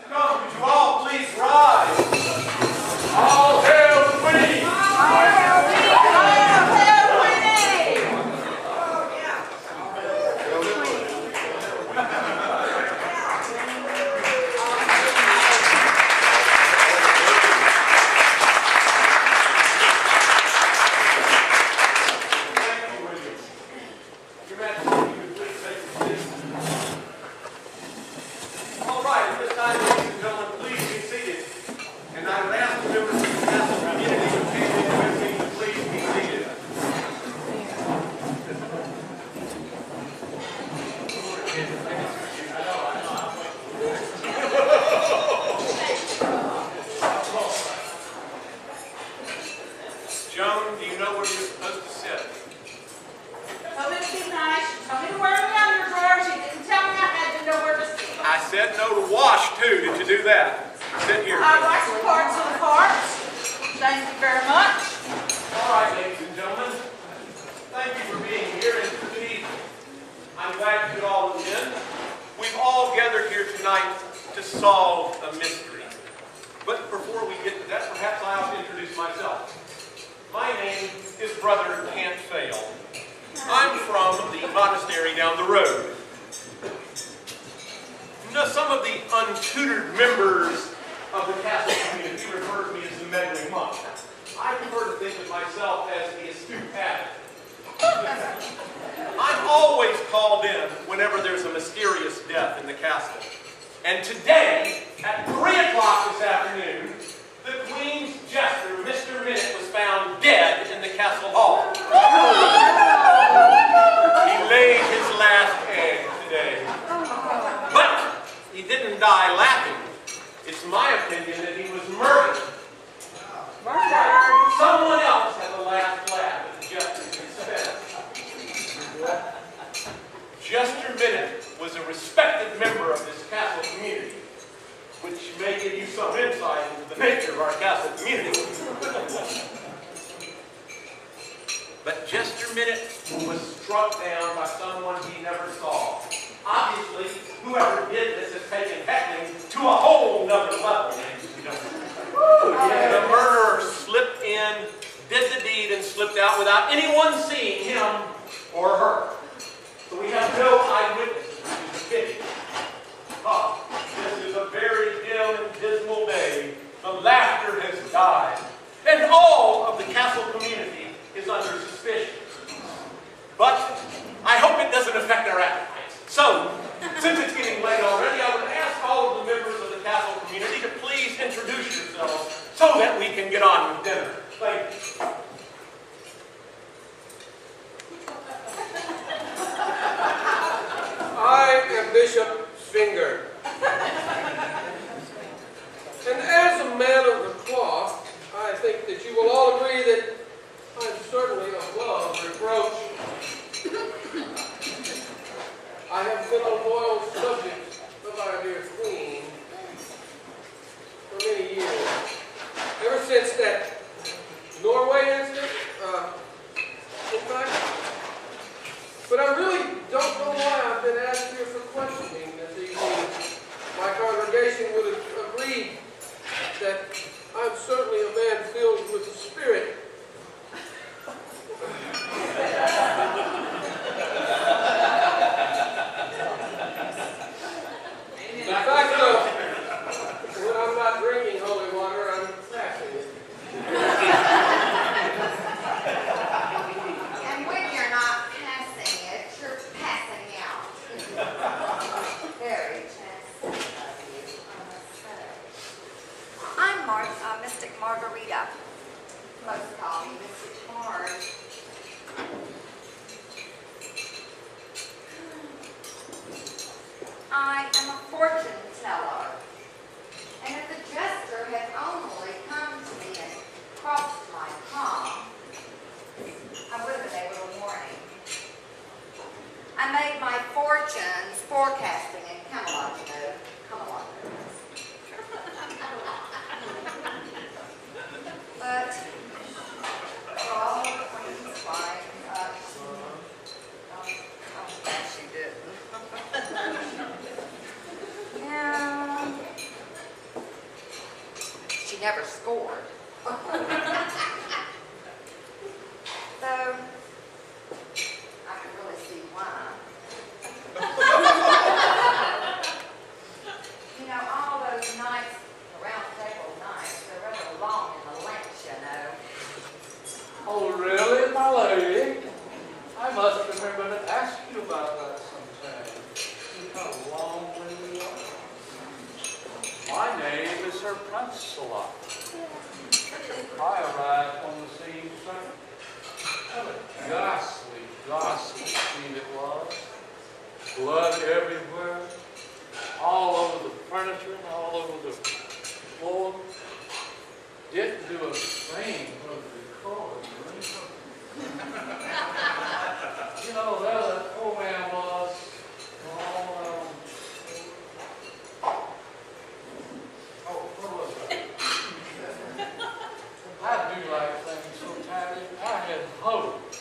Come, would you all please rise? All hail the Queen! All hail the Queen! Today, at 3 o'clock this afternoon, the Queen's Jester, Mr. Minute, was found dead in the castle hall. He laid his last egg today. But he didn't die laughing. It's my opinion that he was murdered. Someone else had the last laugh at the Jester's expense. Jester Minute was a respected member of this castle community, which may give you some insight into the nature of our castle community. But Jester Minute was struck down by someone he never saw. Obviously, whoever did this has taken heckling to a whole nother level. The murderer slipped in, did the deed, and slipped out without anyone seeing him or her. So we have no eyewitnesses, which is a pity. This is a very dim and dismal day. The laughter has died. And all of the castle community is under suspicion. But I hope it doesn't affect our appetites. So, since it's getting late already, I would ask all of the members of the castle community to please introduce yourselves so that we can get on with dinner. Thank you. I am Bishop Sfinger. And as a man of the cloth, I think that you will all agree that I'm certainly above reproach. I have been a loyal subject of our dear Queen for many years. Ever since that Norway incident, in fact. But I really don't know why I've been asked here for questioning this evening. My congregation would have agreed that I'm certainly a man filled with the Spirit. In fact, when I'm not drinking holy water, I'm passing it. And when you're not passing it, you're passing out. Very chastity of you, I must say. I'm Mystic Margarita. Most call me Mystic Marge. I am a fortune teller. And if the jester had only come to me and crossed my palm, I would have been able to warn him. I made my fortunes forecasting in Comealot, you know. Comealot. But for all the Queen's wife, I'm glad she didn't. Yeah. scored. Though, I can really see why. You know, all those nights, the round table nights, they're rather long in the length, you know. Oh, really, my lady? I must remember to ask you about that sometime. Look how long-winded you are. My name is Sir Prancealot. I arrived on the scene, sir. What a ghastly scene it was. Blood everywhere, all over the furniture and all over the floor. Didn't do a thing for the record. You know, there that poor man was. What was that? I do like things so tidy. I had hoped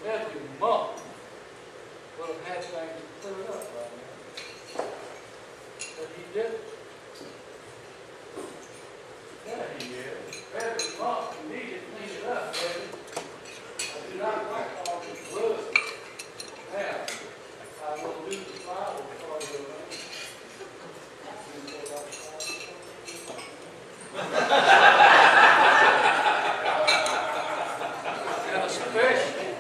that every month would have had things cleared up right now. But he didn't. There he is. Every month you need to clean it up, baby. I do not like all this blood. Now, I will do the Bible for you. And especially,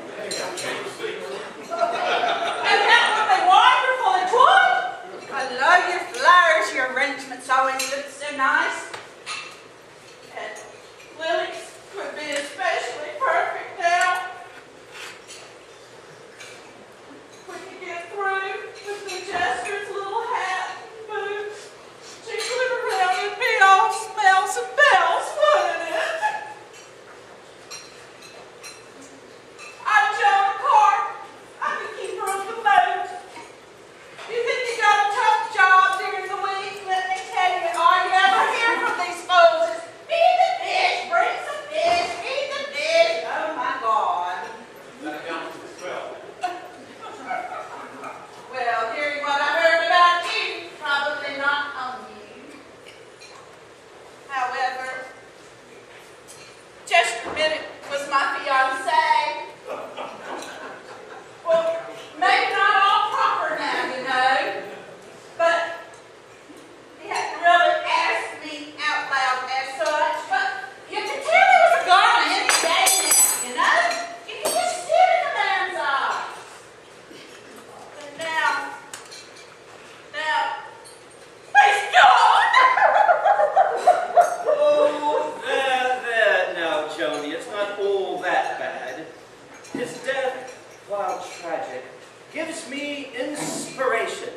I love your flowers, your arrangements always look so nice. And lilies would be especially perfect now. When you get through with the jester's little hat and boots, jiggling around and be all smells and bells, wouldn't it? I'm Joan Carr. I'm the keeper of the boat. You think you got a tough job during the week? Let me tell you, all you ever hear from these folks is, feed the fish, bring some fish, feed the fish. Oh my God. That counts as 12. Well, hearing what I heard about you, probably not on you. However, Jester Minute was my fiancé. Well, maybe not all proper now, you know, but he hadn't really asked me out loud as such, but you could tell he was a garden any day now, you know? You could just see it in the man's eyes. And now, he's gone! Oh, there now, Joni. It's not all that bad. His death, while tragic, gives me inspiration.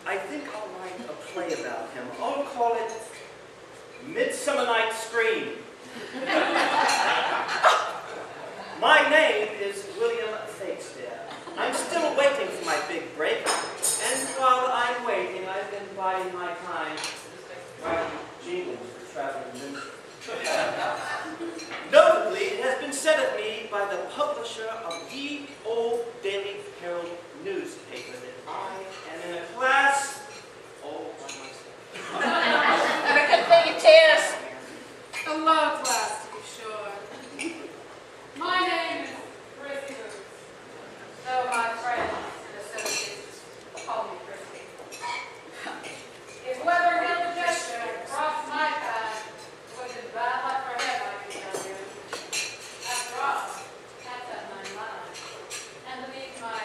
I think I'll write a play about him. I'll call it Midsummer Night's Scream. My name is William Fakespear. I'm still waiting for my big break, and while I'm waiting, I've been biding my time writing jingles for traveling ministers. Notably, it has been said of me by the publisher of the Old Daily Herald newspaper that I am in a class all by myself. And a complete test. A low class, to be sure. My name is Christy Boots, though my friends and associates call me Christy. If whoever held the gesture crossed my path, it would have been bad luck for him, I can tell you. After all, that's at my mind. And beneath my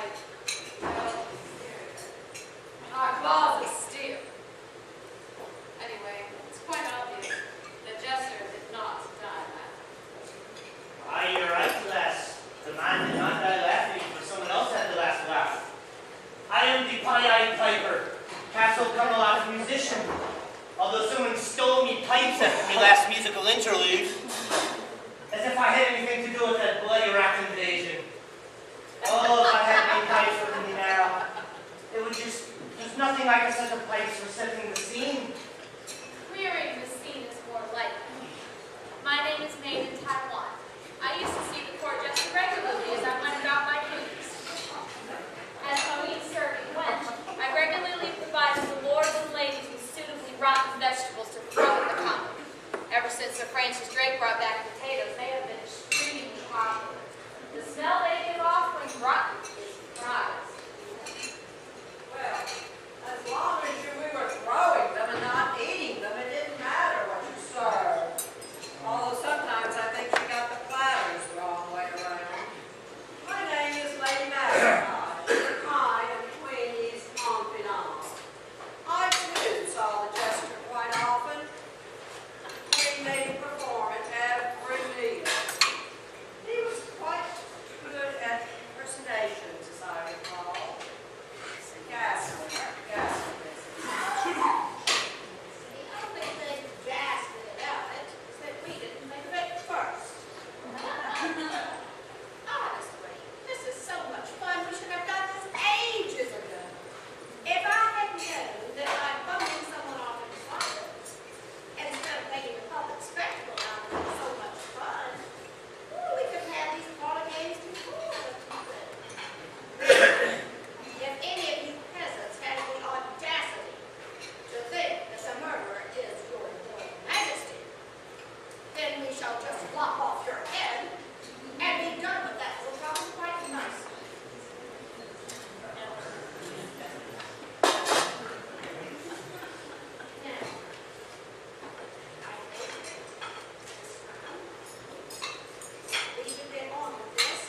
spirit, our claws of steel. Anyway, it's quite obvious that Jester did not die that Aye, you're right, lass. The man did not die laughing, but someone else had the last laugh. I am the pie-eyed piper, Castle Comealot musician. Although someone stole me pipes after my last musical interlude. As if I had anything to do with that bloody rat invasion. Oh, if I had any pipes with me now. It would just, there's nothing like a set of pipes for setting the scene. Clearing the scene is more likely. My name is Maiden Taiwan. I used to see the court just regularly as I went about my duties. As my week serving went, I regularly provided the lords and ladies with suitably wrought Ever since Sir Francis Drake brought back potatoes, they have been extremely popular. The smell they give off when rotten is surprised. Well, as long as we were throwing them and not eating them, it didn't matter what you served. Although sometimes I think she got the platters the wrong way around. My name is Lady Margarita. I am Queenie's confidant. I too saw the jester quite often. Queen made him perform at every meal. He was quite good at impersonations, as I recall. Ghastly. The only thing ghastly about it is that we didn't think of it first. Honestly, this is so much fun. We should have done this ages ago. If I had known that by bumping someone off in silence, instead of making a public spectacle out of it so much fun, we could have had these parlor games before. If any of you peasants had the audacity to think that the murderer is your royal majesty, then we shall just lop off your head and be done with that little problem quite nicely. Now, I think we should get on with this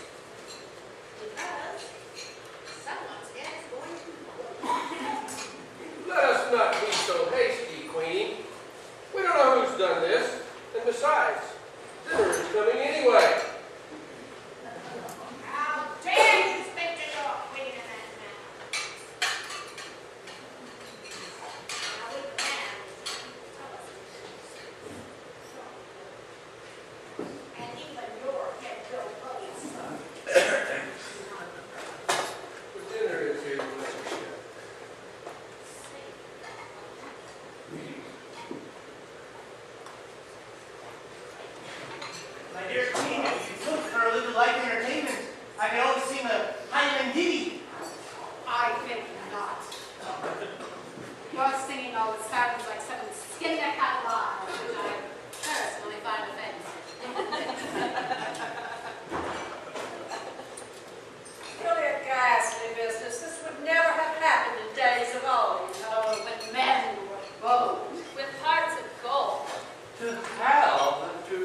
because someone's head is going to blow. Let us not be so hasty, Queenie. We don't know who's done this, and besides, dinner is coming anyway. How dare you speak to your queen in that manner? Now we can tell us the truth. And even your head will blow, sir. The dinner is here, Mr. Chef. My dear Queen, if you look for a little light entertainment, I can always sing a Highland ditty. I think not. Your singing always sounds like someone skinning a cat alive, which I personally find offensive. Really a ghastly business. This would never have happened in days of old. Oh, when men were bold. With hearts of gold. To have and to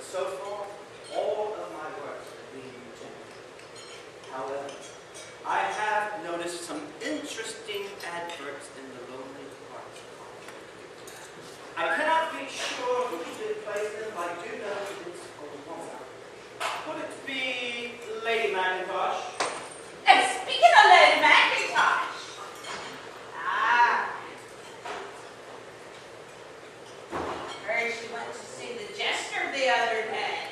so far, all of my works have been rejected. However, I have noticed some interesting adverts in the Lonely Hearts column. I cannot be sure who did place them, but I do know it's a woman. Could it be Lady Mackintosh? And speaking of Lady Mackintosh, heard she went to see the Jester the other day.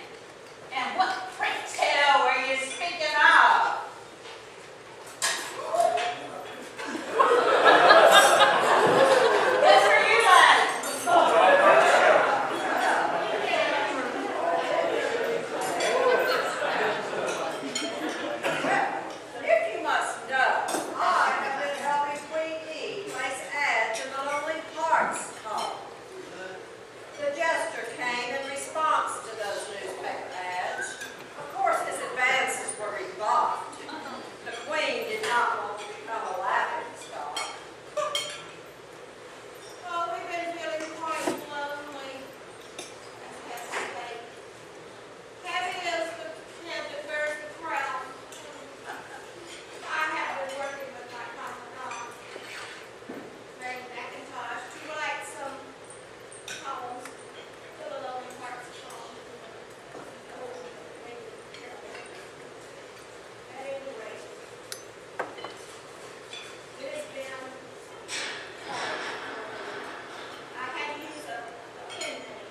And what prince tale were you speaking of? Good for you, lad. If you must know, I have been helping Queen E place ads in the Lonely Hearts column. The Jester came in response to those newspaper ads. Of course, his advances were rebuffed. The Queen did not want to become a laughing stock. Oh, we've been feeling quite lonely. Heavy is the head that bears the crown. I have been working with my confidant, Mary Mackintosh, to write some columns for the Lonely Hearts column. At any rate, it has been hard. I had to use a pen name.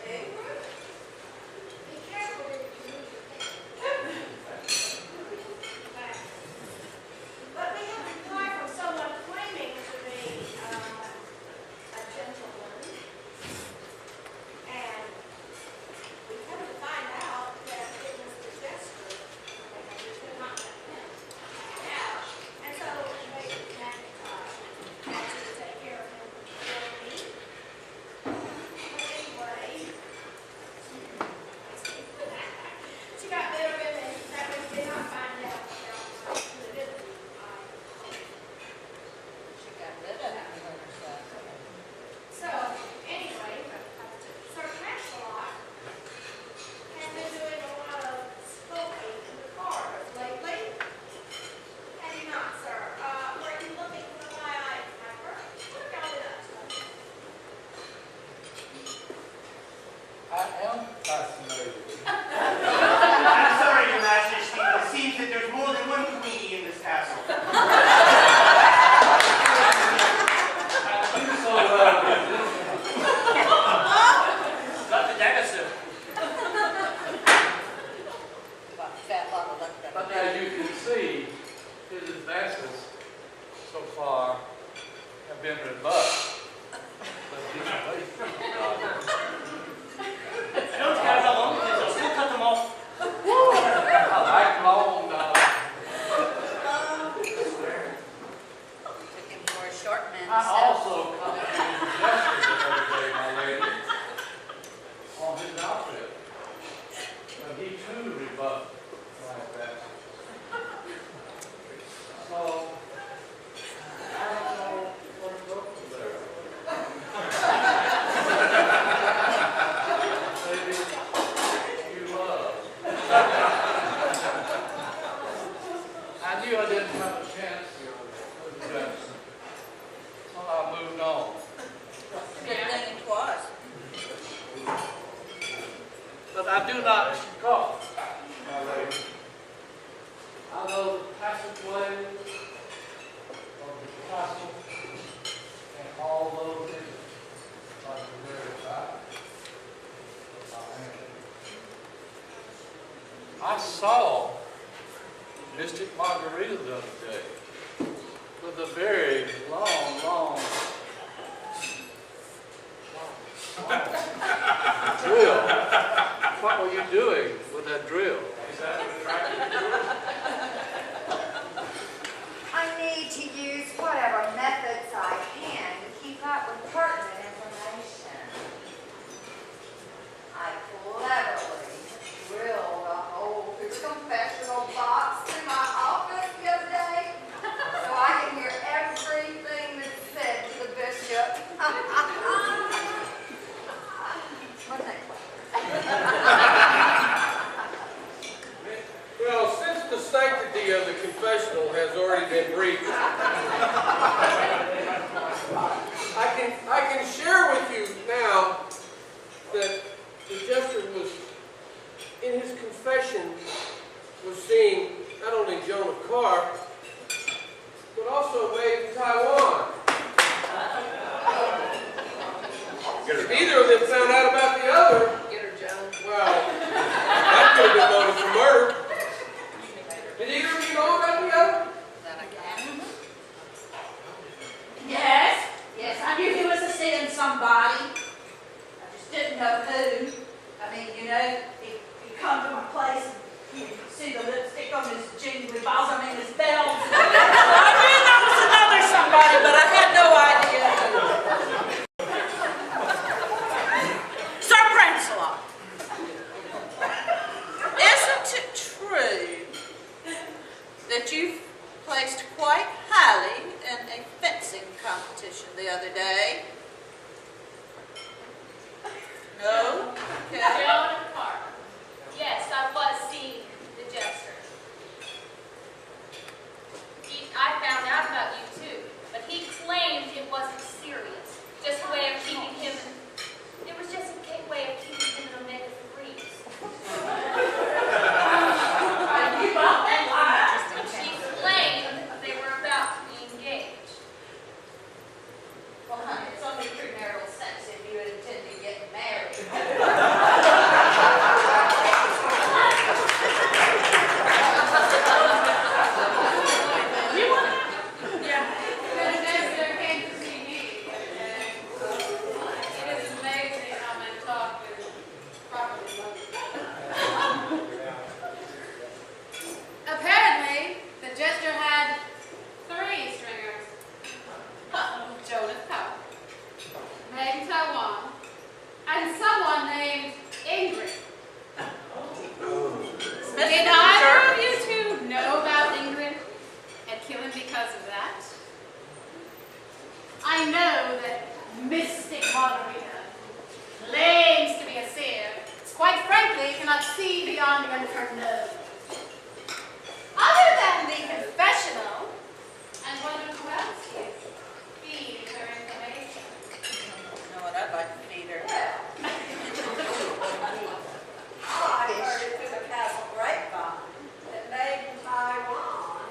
Ingrid? Be careful when you use your pen. But we have a reply from someone claiming to be a gentleman. And we come to find out that it was the Jester who could not let him. Yeah. And so Lady Mackintosh had to take care of him for me. But anyway, she got rid of him and that we did not find out about my identity. She got rid of him. So, anyway, Sir Prancealot has been doing a lot of skulking in the corridors lately. Have you not, sir? Were you looking for the eye piper? What have y'all been up to? I am fascinated. I'm sorry, Your Majesty, but it seems that there's more than one queen in this castle. Got the dagger, But as you can see, his advances so far have been rebuffed. But he's waiting. I don't care how long it is, I'll still cut them off. I like long now. Looking for a short man. I also complimented the Jester the other day, my lady, on his outfit. But he too rebuffed my advances. So, I don't know what to go from there. Maybe you love. I knew I didn't have a chance with the Jester. So I moved on. Good thing it was. But I do not scoff, my lady. I know the passageways of the castle and all those things like the very side of my hand. I saw Mystic Margarita the other day with a very long drill. What were you doing with that drill? I need to use whatever methods I can to keep up with pertinent information. I cleverly drilled a hole through the confessional box in my office the other day so I can hear everything that's said to the bishop. somebody. I just didn't know who. I mean, you know, he come to my place and you see the lipstick on his jingly balls, I mean his bells. I knew that was another somebody, but I had no idea who. Sir Prancealot, isn't it true that you've placed quite highly in a fencing competition the other day? No? Okay. Joan of Arc. Yes, I was seeing the Jester. I found out about you too, but he claimed it wasn't serious. Just a way of keeping him. It was just a way of keeping him in omega-3s. I knew about that lie. She claimed they were about to be engaged. Well, honey, it's only premarital sex if you intend to get married. The Jester came to see me the other day. It is amazing how men talk is properly loaded. Apparently, the Jester had 3 stringers. Joan of Arc, named Taiwan, and someone named Ingrid. Did either of you two know about Ingrid and kill him because of that? I know that mystic Margarita claims to be a seer. Quite frankly, cannot see beyond the end of her nose. Other than the confessional, and wonder who else is. Feed her information. You know what I'd like to feed her? I heard it through the castle grapevine that Maiden Taiwan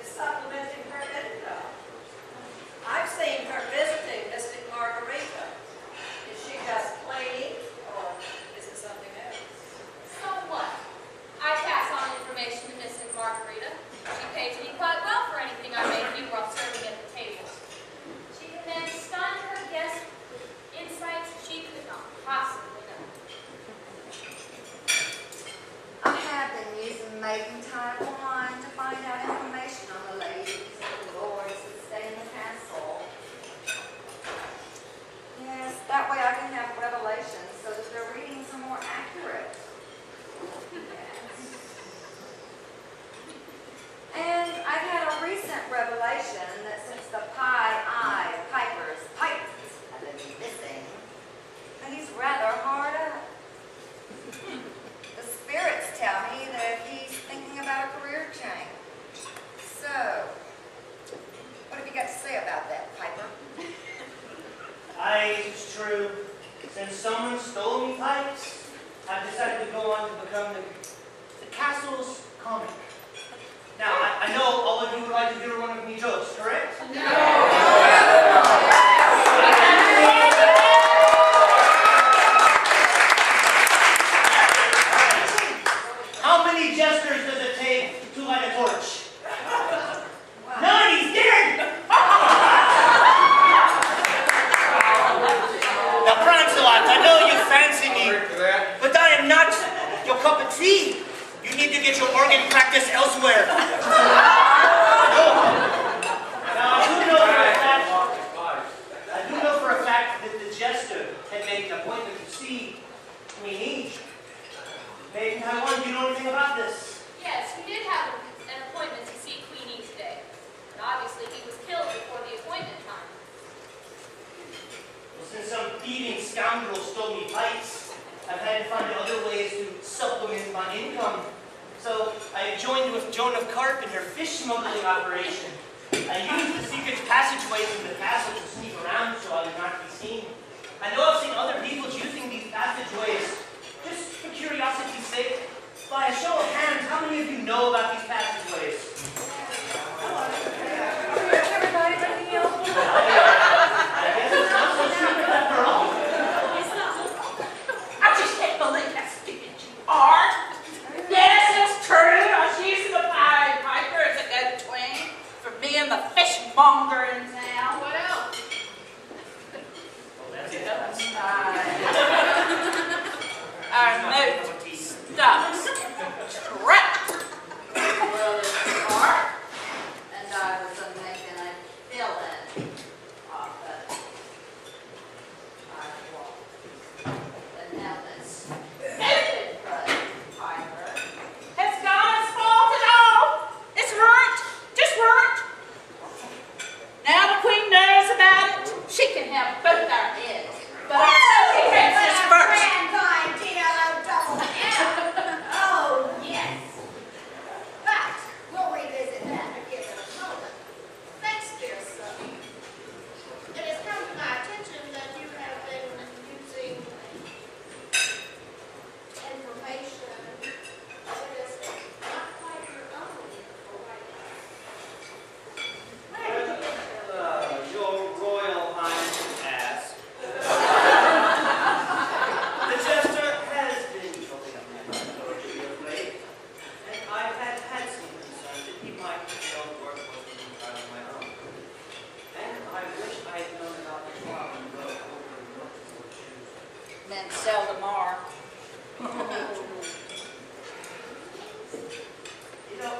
is supplementing her income. I've seen her visiting Mystic Margarita. Is she just plain or is it something else? So what? I pass on information to Mrs. Margarita. She pays me quite well for anything I may do while serving at the tables. She can then stun her guests with insights she could not possibly know. I have been using Maiden Taiwan to find out information on the ladies and the lords that stay in the castle. Yes, that way I can have revelations so that their readings are more accurate. Yes. And I've had a recent revelation that since the pie-eyed Piper's pipes have been missing, that he's rather hard up. The spirits tell me that he's thinking about a career change. So, what have you got to say about that, Piper? Aye, it's true. Since someone stole me pipes, I've decided to go on to become the castle's comic. Now, I know all of you would like to hear one of me jokes, correct? How many jesters does it take to light a torch? None, he's dead! Now, Prancealot, I know you fancy me, but I am not your cup of tea. You need to get your organ practice elsewhere. Now, I do know for a fact that the Jester had made an appointment to see Queen. Maiden Taiwan, do you know anything about this? Yes, we did have an appointment to see Queenie today. But obviously he was killed before the appointment time. Well, since some thieving scoundrel stole me pipes, I've had to find other ways to supplement my income. So I joined with Joan of Arc in her fish smuggling operation. I used the secret passageways in the castle to sneak around so I would not be seen. I know I've seen other people using these passageways. Just for curiosity's sake, by a show of hands, how many of you know about these passageways? Everybody but me. I guess it's not so secret after all. I just can't believe how stupid you are. Yes, it's true. I was using the Pied Piper as a go-between for me and the fishmonger in town. What and seldom are. You know,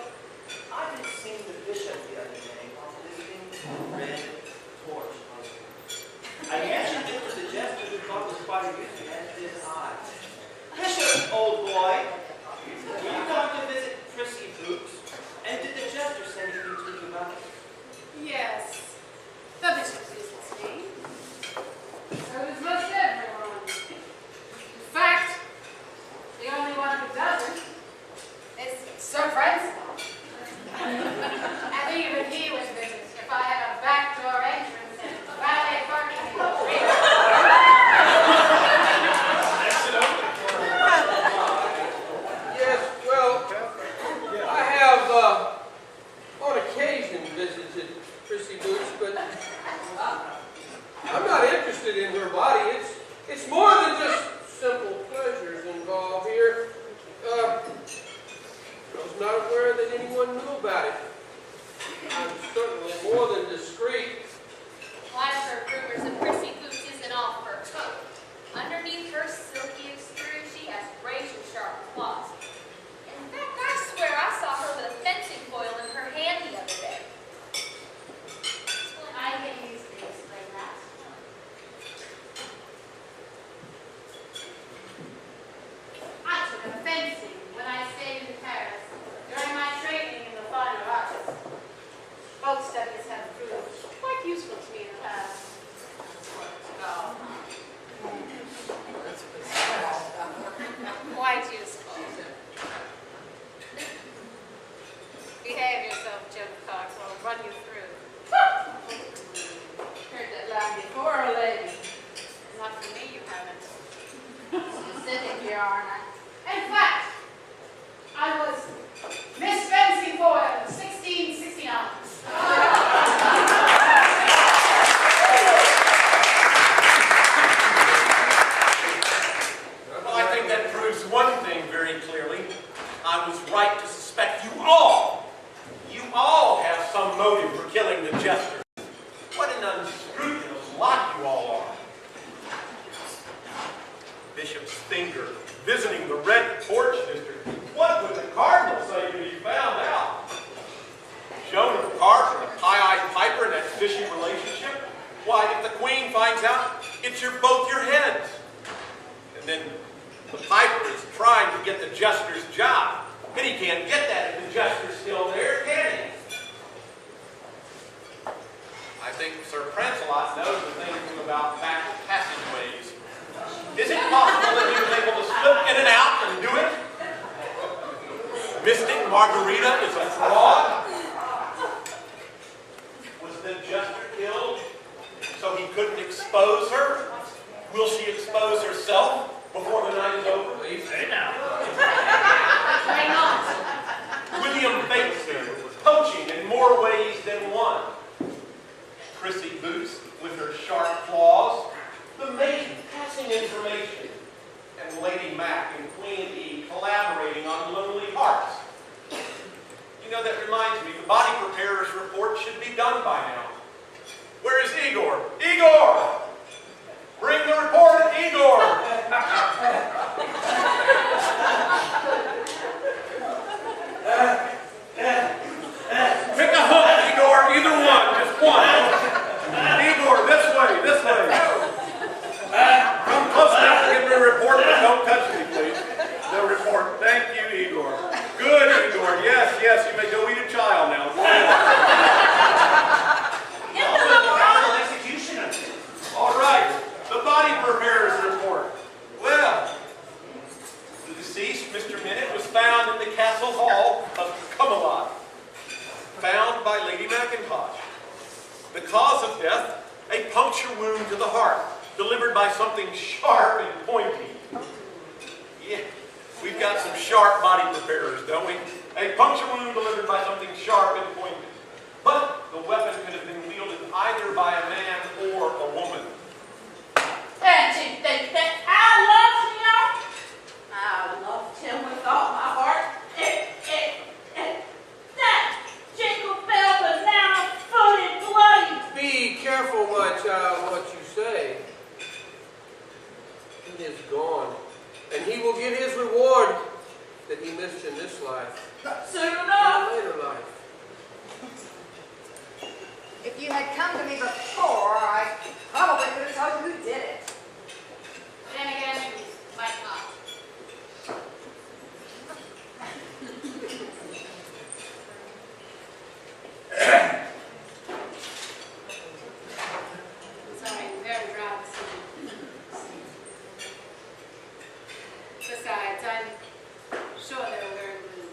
I had seen the bishop the other day while visiting the red torch. I mentioned it to the jester who thought it was quite amusing, as did I. Bishop, old boy, were you going to visit Prissy Boots? And did the jester say anything to you about it? Yes, the bishop visits me. So does most everyone. In fact, the only one who doesn't is Sir Prancealot. And even he would visit if I had a backdoor entrance and valet parking. Yes, well, I have on occasion visited Prissy Boots, but I'm not interested in her body. It's more than just simple pleasures involved here. I was not aware that anyone knew about it. I'm certainly more than discreet. Well, I've heard rumors that Prissy Boots isn't all fur coat. Underneath her silky exterior, she has razor-sharp claws. In fact, I swear I saw her with a fencing foil in her hand the other day. Well, I can use to explain that. I took up fencing when I stayed in Paris during my training in the fine arts. Both studies have proved quite useful to me in the past. Quite useful. Behave yourself, Jim Cox, or I'll run you through. Heard that line before, lady. Not for me, you haven't. Still sitting here, aren't I? In fact, I was Miss Fencing Foil in 1669. Well, I think that proves one thing very clearly. I was right to suspect you all have some motive for killing the jester. What an unscrupulous lot you all are. Bishop Sfinger visiting the Red Torch District. What would the cardinal say if he found out? Shown a card from the pie-eyed piper in that fishy relationship? Why, if the queen finds out, it's both your heads. And then the piper is trying to get the jester's job. And he can't get that if the jester's still there, can he? I think Sir Prancealot knows a thing or two about back passageways. Is it possible that he was able to slip in and out and do it? Mystic Margarita is a fraud? Was the jester killed so he couldn't expose her? Will she expose herself before the night is over? Please say now. Why not? William Fakespear was poaching in more ways than one. Prissy Boots with her sharp claws, the maiden passing information, and Lady Mac and Queen E collaborating on Lonely Hearts. You know, that reminds me, the body preparer's report should be done by now. Where is Igor? Igor! Bring the report, Igor! Pick a hook, Igor, either one, just one. Igor, this way, this way. Come close enough to give me a report, but don't touch me, please. The report. Thank you, Igor. Good, Igor. Yes, yes, you may go eat a child now. Go ahead. Executioner. All right, the body preparer's report. Well, the deceased, Mr. Minute, was found in the castle hall of Comealot, found by Lady Mackintosh. The cause of death, a puncture wound to the heart, delivered by something sharp and pointy. Yeah, we've got some sharp body preparers, don't we? A puncture wound delivered by something sharp and pointed. But the weapon could have been wielded either by a man or a woman. And you think that I loved him? I loved him with all my heart. And that jingle bell was now fully bloody. Be careful, my child, what you say. he is gone, and he will get his reward that he missed in this life, Soon in enough. a later life. If you had come to me before, I probably could have told you who did it. Then again, you might not. Sorry, very dry this evening. Besides, I'm sure they were very blue.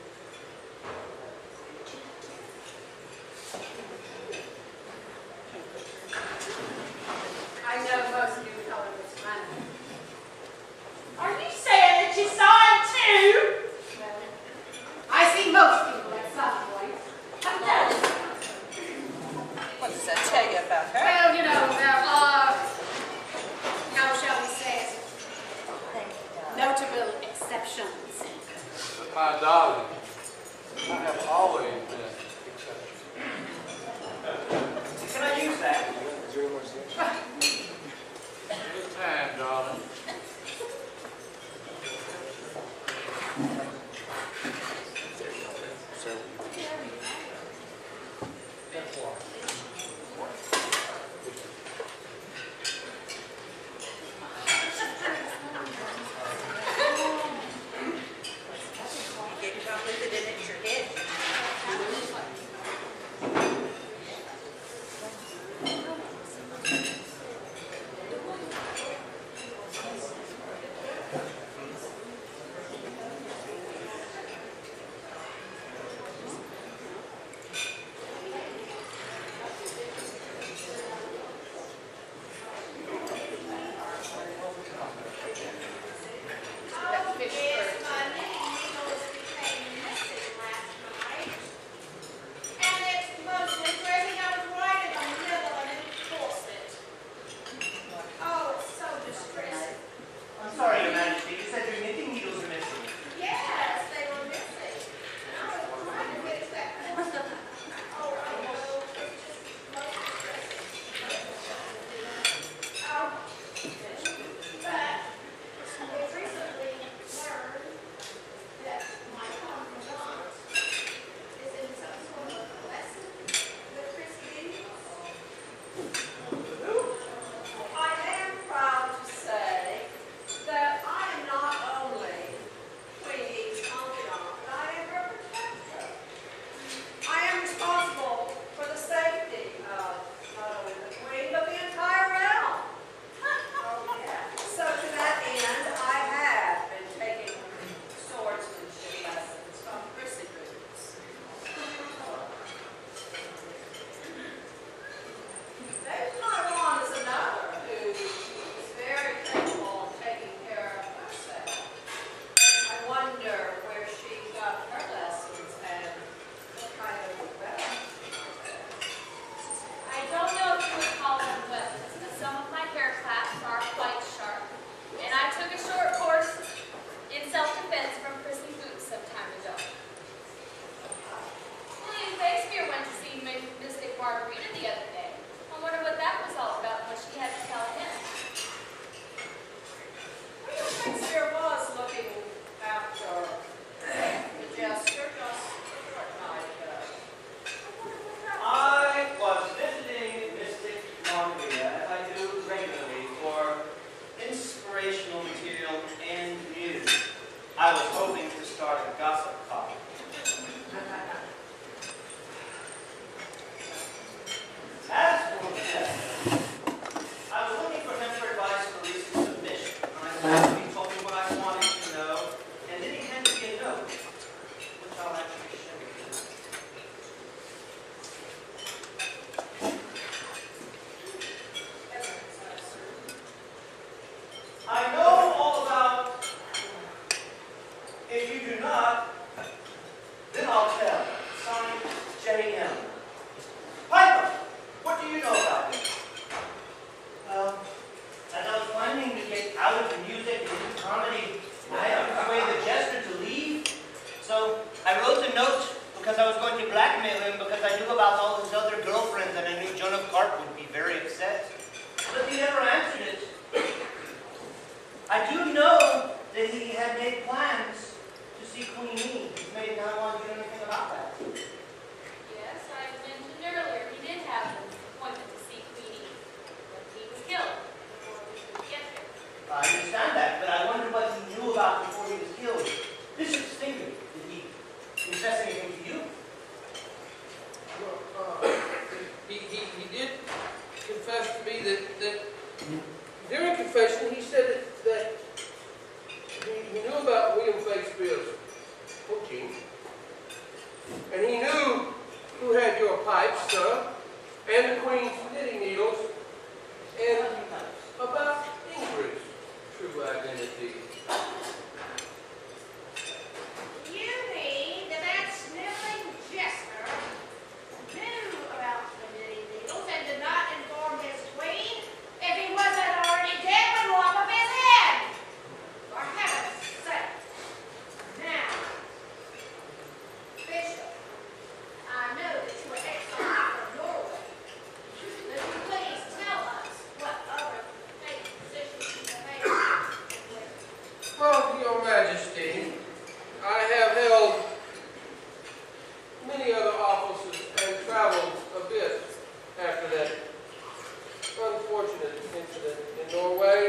unfortunate incident in Norway.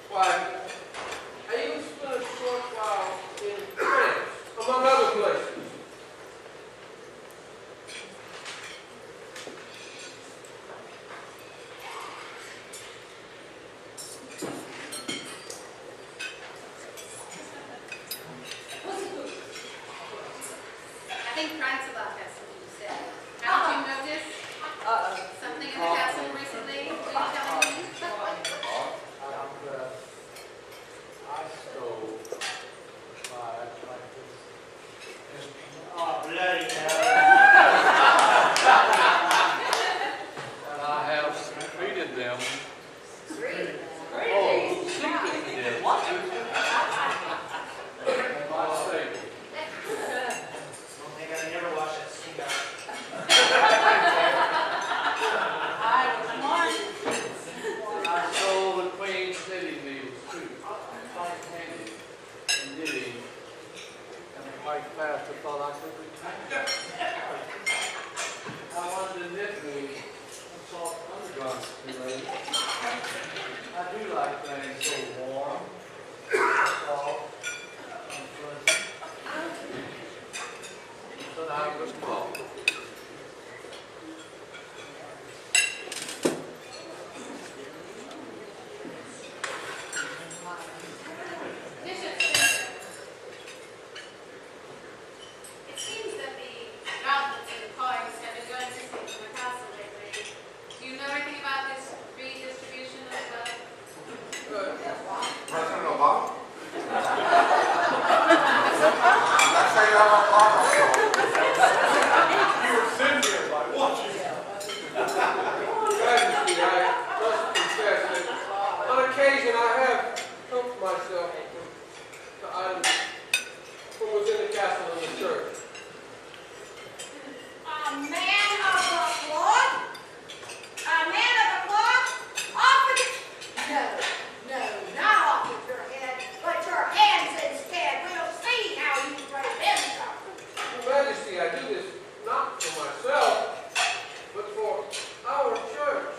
Why, I even spent a short while in France, among other places. I think Prancealot has something to say. Haven't you noticed something in the castle recently? Will you tell me? I stole my Oh, bloody hell. and I have treated them. Three. Oh, secretly did. What? My mistake. I don't think I never watched that Sfinger. I stole the Queen's knitting needles too. Fine candy and knitting. And the white pastor thought I could retire. I wanted to knit me some soft undergarments today. I do like things so warm, soft, and pleasant. So now I just call. Bishop Sfinger. It seems that the goblins and the coins have been going missing from the castle lately. Do you know anything about this redistribution of President Obama? That's how you have a problem. You were sent here by watching. Majesty, I must confess that on occasion I have helped myself to items from within the castle and the church. A man of the cloth? A man of the cloth? Off with it! No, not off with your head, but your hands instead. We'll see how you break them up. Your Majesty, I do this not for myself, but for our church.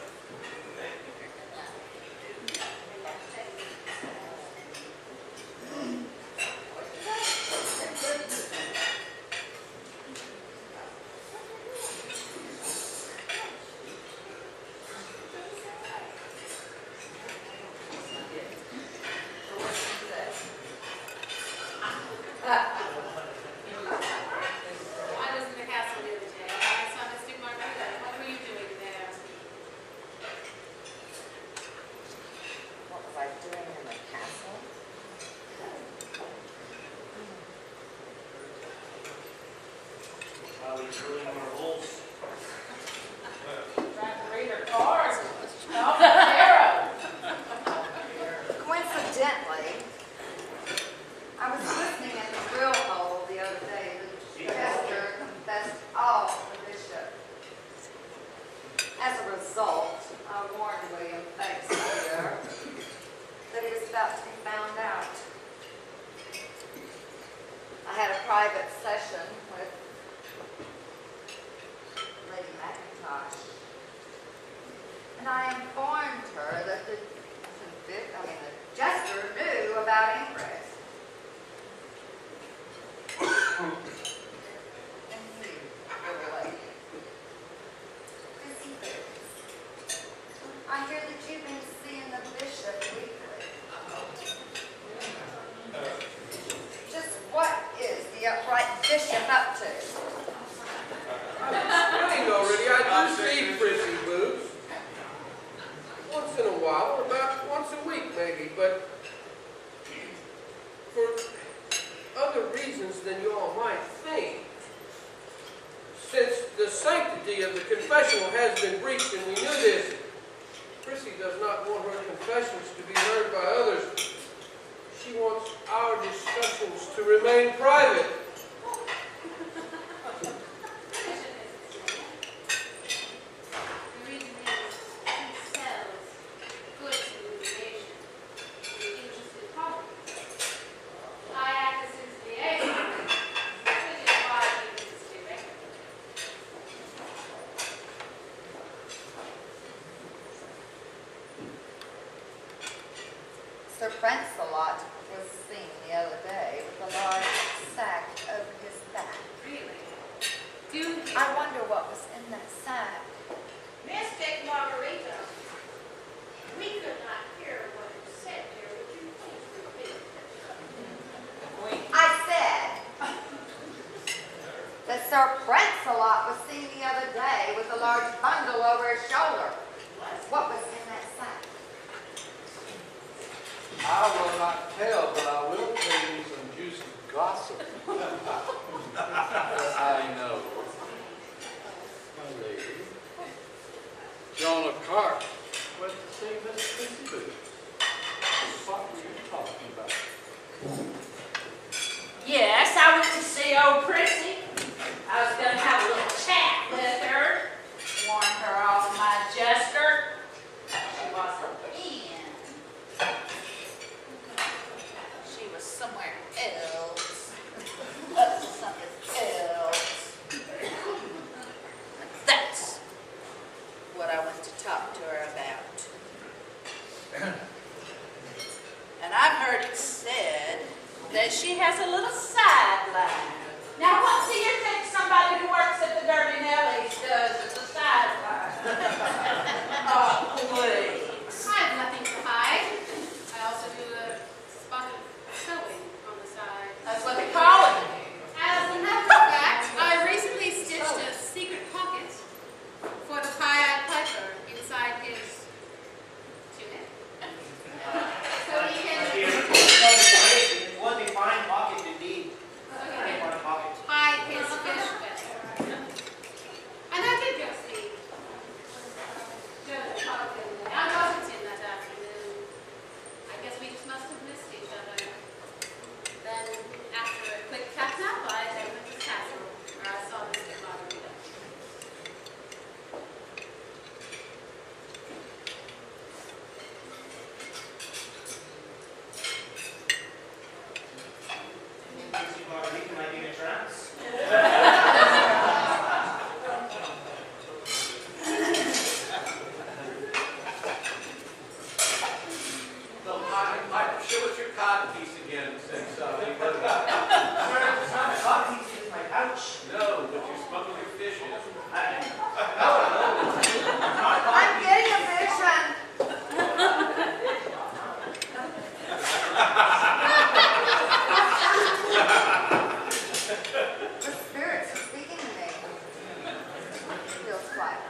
I was in the castle the other day. I saw Mr. Margarita. What were you doing there? What was I doing in the castle? Probably drilling more holes. Trying to read her cards. Off the arrow. Coincidentally, I was listening at the drill hole the other day. The jester confessed all to the bishop. As a result, I warned William Fakespear that he was about to be found out. I had a private session with Lady McIntosh, and I informed her that the jester knew about Ingress. And you, little lady, Prissy Boots, I hear that you've been seeing the bishop weekly. Just what is the upright bishop up to? Really, already, I do see Prissy Boots. Once in a while, about once a week maybe, but for other reasons than you all might think. Since the sanctity of the confessional has been breached, and we knew this, Prissy does not want her confessions to be heard by others. She wants our discussions to remain private. The reason is he sells goods in liquidation to the interested public. I act as his liaison, which is why he visits directly. Sir Prancealot was seen the other day with a large sack over his back. Really? Do I wonder what was in that sack. Mystic Margarita, we could not hear what you said here. Would you please repeat? I said that Sir Prancealot was seen the other day with a large bundle over his shoulder. What was in that sack? I will not tell, but I will tell you some juicy gossip. I know. My lady, Joan of Arc went to see Miss Prissy Booth. What were you talking about? Yes, I went to see old Prissy. I was going to have a little chat with her, warn her off my jester. She wasn't in. She was somewhere else. Up to something else. That's what I went to talk to her about. And I've heard it said that she has a little sideline. Now, what do you think somebody who works at the Dirty Nellies does as a sideline? Oh, please. I have nothing to hide. I also do a spot of sewing on the side. That's what they call it. As a matter of fact, I recently stitched a secret pocket for the pie-eyed piper inside his tunic. So he can It was a fine pocket indeed. okay, Fine pocket. hide his fish vessel. And I did go see Judge Parkin. I wasn't in that afternoon. I guess we just must have missed each other. Then, after a quick catnap, I went to the castle, where I saw Mr. Margarita. Prissy Margarita might be in a trance. So, I show us your cod piece again, since we heard about it. Sir, it's not a coffee, it's my pouch. No, but you're smuggling your fish in. I'm getting a vision. The spirits are speaking to me. Feels quite.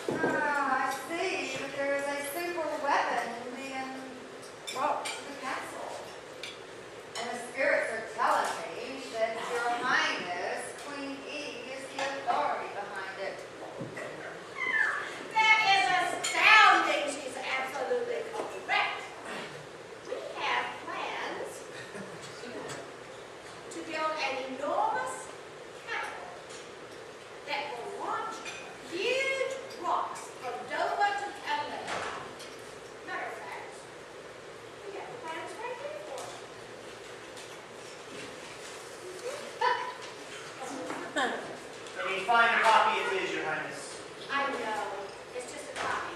I see that there is a super weapon being brought to the castle. And the spirits are telling me that Your Highness, Queen E, is the authority behind it. That is astounding. She's absolutely correct. We have plans to build an enormous castle that will launch huge rocks from Dover to Comealot. Matter of fact, we have plans right here for it. A fine copy it is, Your Highness. I know. It's just a copy.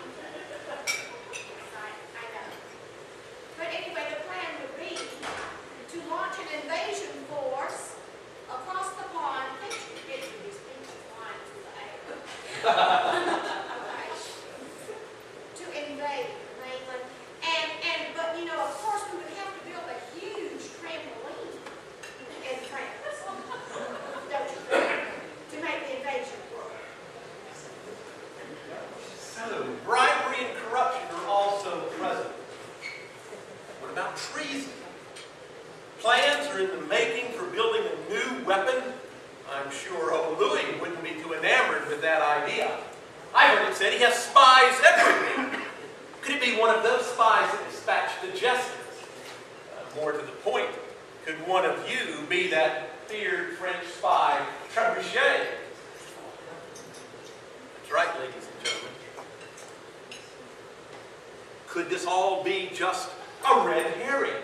I know. But anyway, the plan would be to launch an invasion force across the pond. Picture these people flying through the air. Alright. To invade England. But you know, of course, we would have to build a huge trampoline in France. Don't you think? To make the invasion work. So, bribery and corruption are also present. What about treason? Plans are in the making for building a new weapon. I'm sure old Louis wouldn't be too enamored with that idea. I heard it said he has spies everywhere. Could it be one of those spies that dispatched the jesters? More to the point, could one of you be that feared French spy, Trebuchet? That's right, ladies and gentlemen. Could this all be just a red herring?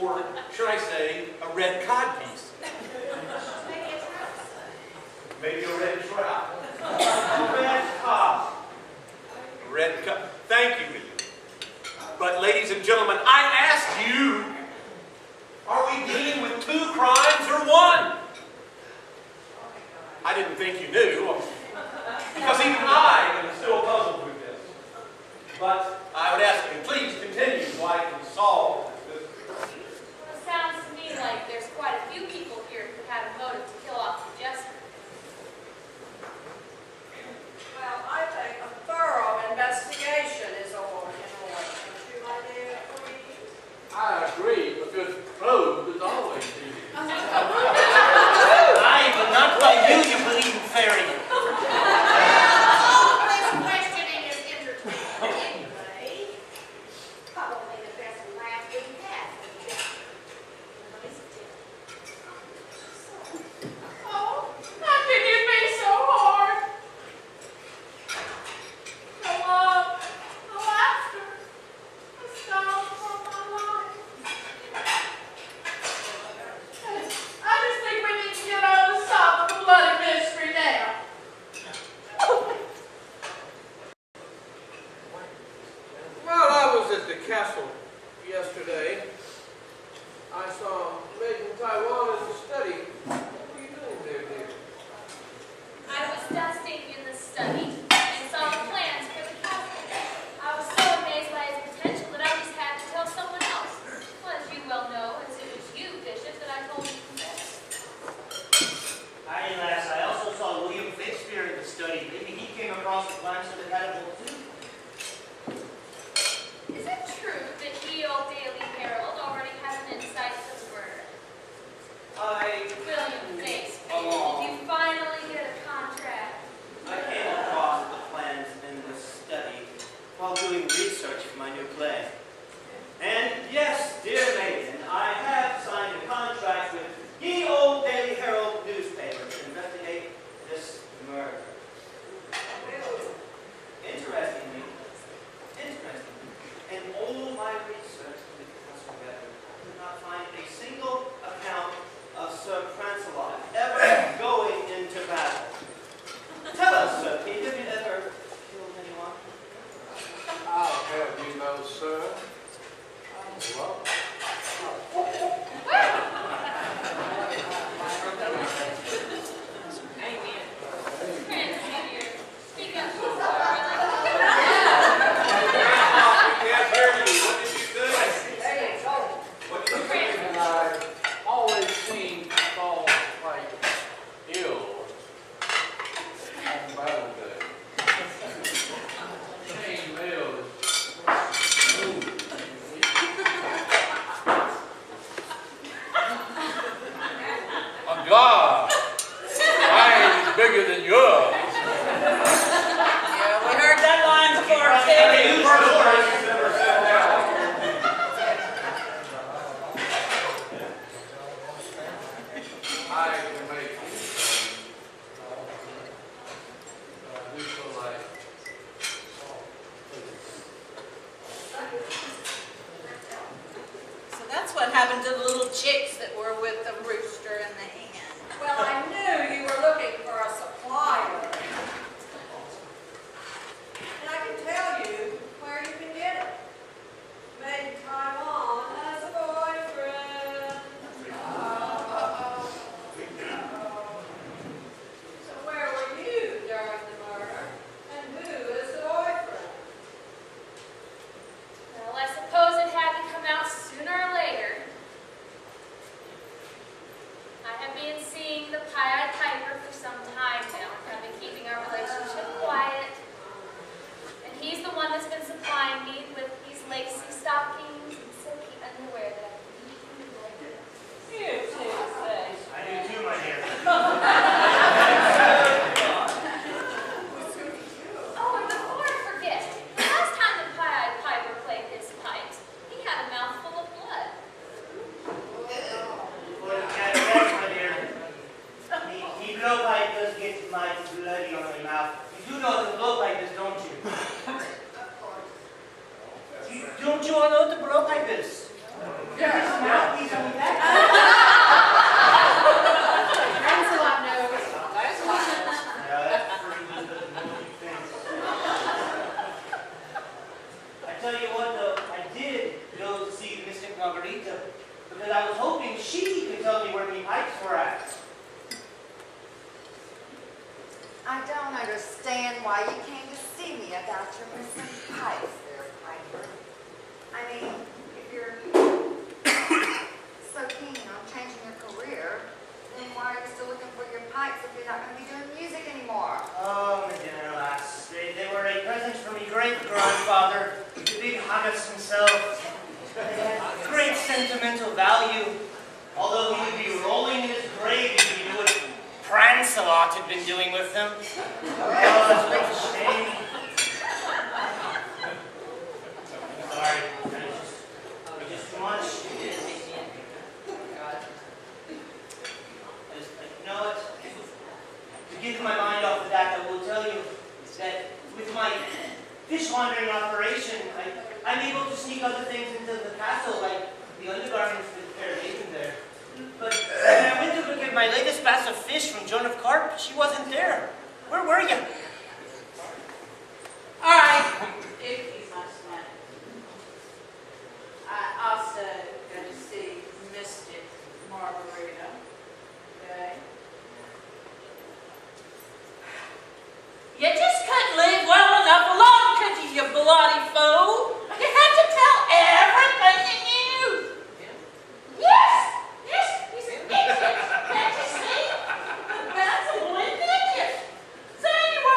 Or should I say, a red codpiece? Maybe a red trout. A red cod. A red cod. Thank you, William. across the plans for the catapult too. Is it true that ye old Daily Herald already has an insight to the murder? William Fakespear, did you finally get a contract? I came across the plans in the study while doing research for my new play. And yes, dear maiden, I have signed a contract with ye old Daily Herald newspaper to investigate this murder. Interestingly, in all my research into the castle together, I could not find a single account of Sir Prancealot ever going into battle. Tell us, Sir Pete, have you ever killed anyone? I'll have you know, sir. Well, Prancealot, speak up. We can't hear you. What did you say? There you go. What did you say? and I always seem to fall quite ill on battle day. Chain mail is smooth. A god! Mine is bigger than yours. Yeah, we heard that line before, too. I can make anything. I do feel like So that's what happened to the little chicks that were with the rooster and the hen. Well, I knew you were looking for a supplier. And I can tell you where you can get it. Made in Taiwan as a boyfriend. So where were you during the murder? And who is the boyfriend? Well, I suppose it had to come out sooner or later. I have been seeing the Pied Piper for some time now, and have been keeping our relationship quiet. And he's the one that's been supplying me with these lacy stockings and silky underwear that I really like. You too, say. I do too, my dear. Oh, and before I forget, the last time the Pied Piper played his pipes, he had a mouthful of blood. Well, yes, my dear. The blowpipe does get mighty bloody on my mouth. You do know the blowpipe is, don't you? Don't you all know what the blowpipe is? Yes. Mouthpiece on the back. Prancealot knows. Yeah, that's pretty good at most things. I tell you what, though, I did go to see the mystic Margarita because I was hoping she could tell me where my pipes were at. I don't understand why you came to see me about your missing pipes there, Piper. I mean, if you're so keen on changing your career, then why are you still looking for your pipes if you're not going to be doing music anymore? Oh, my dear lass, they were a present from my great-grandfather, the big Haggis himself. They had great sentimental value, although he would be rolling in his grave if he knew what Prancealot had been doing with them. Oh, it's such a shame. I'm sorry, it's just too much. You know what? To get my mind off of that, I will tell you that with my fish laundering operation, I'm able to sneak other things into the castle, like the undergarments with the pair of maidens there. But when I went to go get my latest batch of fish from Joan of Carp, she wasn't there. Where were you? All right, if he's my son. I also going to see Mystic Margarita. Okay? You just couldn't leave well enough alone, could you, you bloody fool? You had to tell everything you knew. Yes! Yes, he's an idiot. Can't you see? That's a little idiot. So anyway,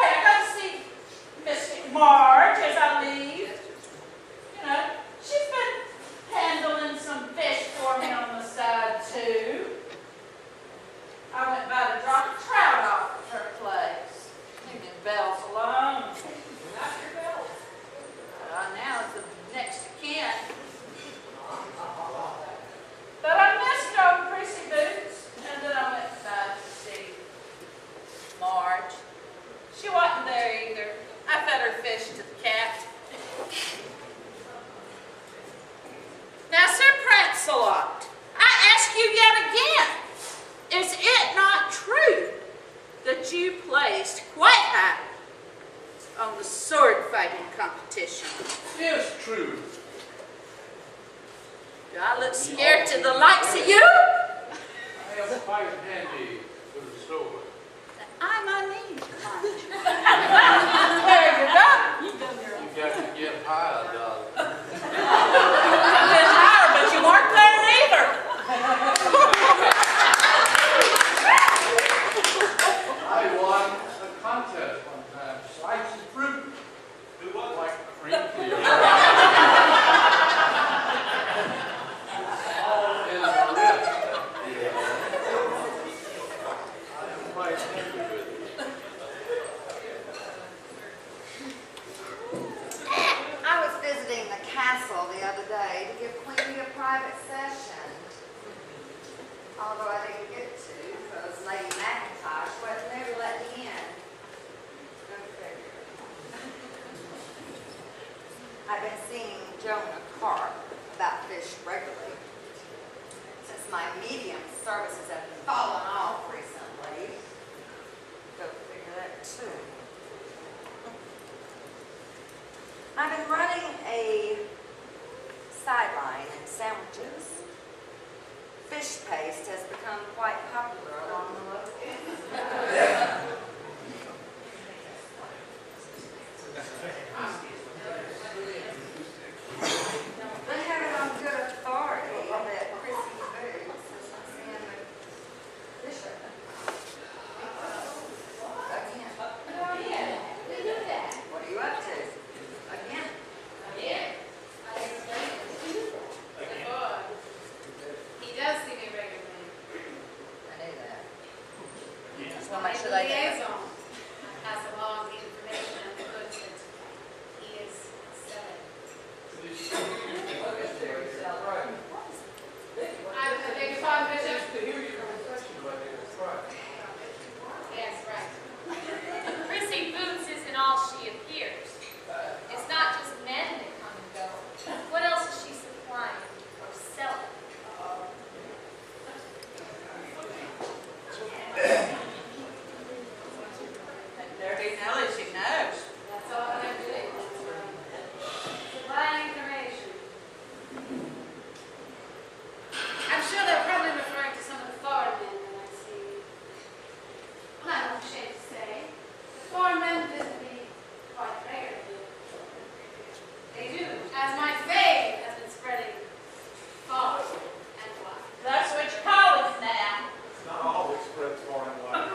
sword fighting competition. Yes, true. Do I look scared to the likes of you? I am quite handy with a sword. I'm unnamed. There you go. You got to get higher, darling. You been higher, but you weren't there neither. I won a contest one time, slicing fruit. Who was like cream clear. All in the wrist. I am quite happy with it. I was visiting the castle the other day to give Queenie a private session. Although I didn't get to, because Lady McIntosh wouldn't never let me in. Go figure. I've been seeing Jonah Carp about fish regularly, since my medium services have fallen off recently. Go figure that too. I've been running a sideline in sandwiches. Fish paste has become quite popular along the way. They have it on good authority that Chrissy Boots is seeing the bishop. Again. What are you up to? Again. He does see me regularly. I knew that. Just want to make sure they know. Liaison. I pass along the information and the goods that he is selling. I beg your pardon, Bishop? To hear your confession about it, that's right. Yes, right. Prissy Boots isn't all she appears. It's not just men that come and go. What else is she supplying or selling? Dirty Nellie, she knows. That's all I'm doing. Supplying information. I'm sure they're probably referring to some of the foreign men that I see. Well, I'm not ashamed to say, the foreign men visit me quite regularly. They do, as my fame has been spreading far and wide. That's what you call it now. It's not always spread far and wide.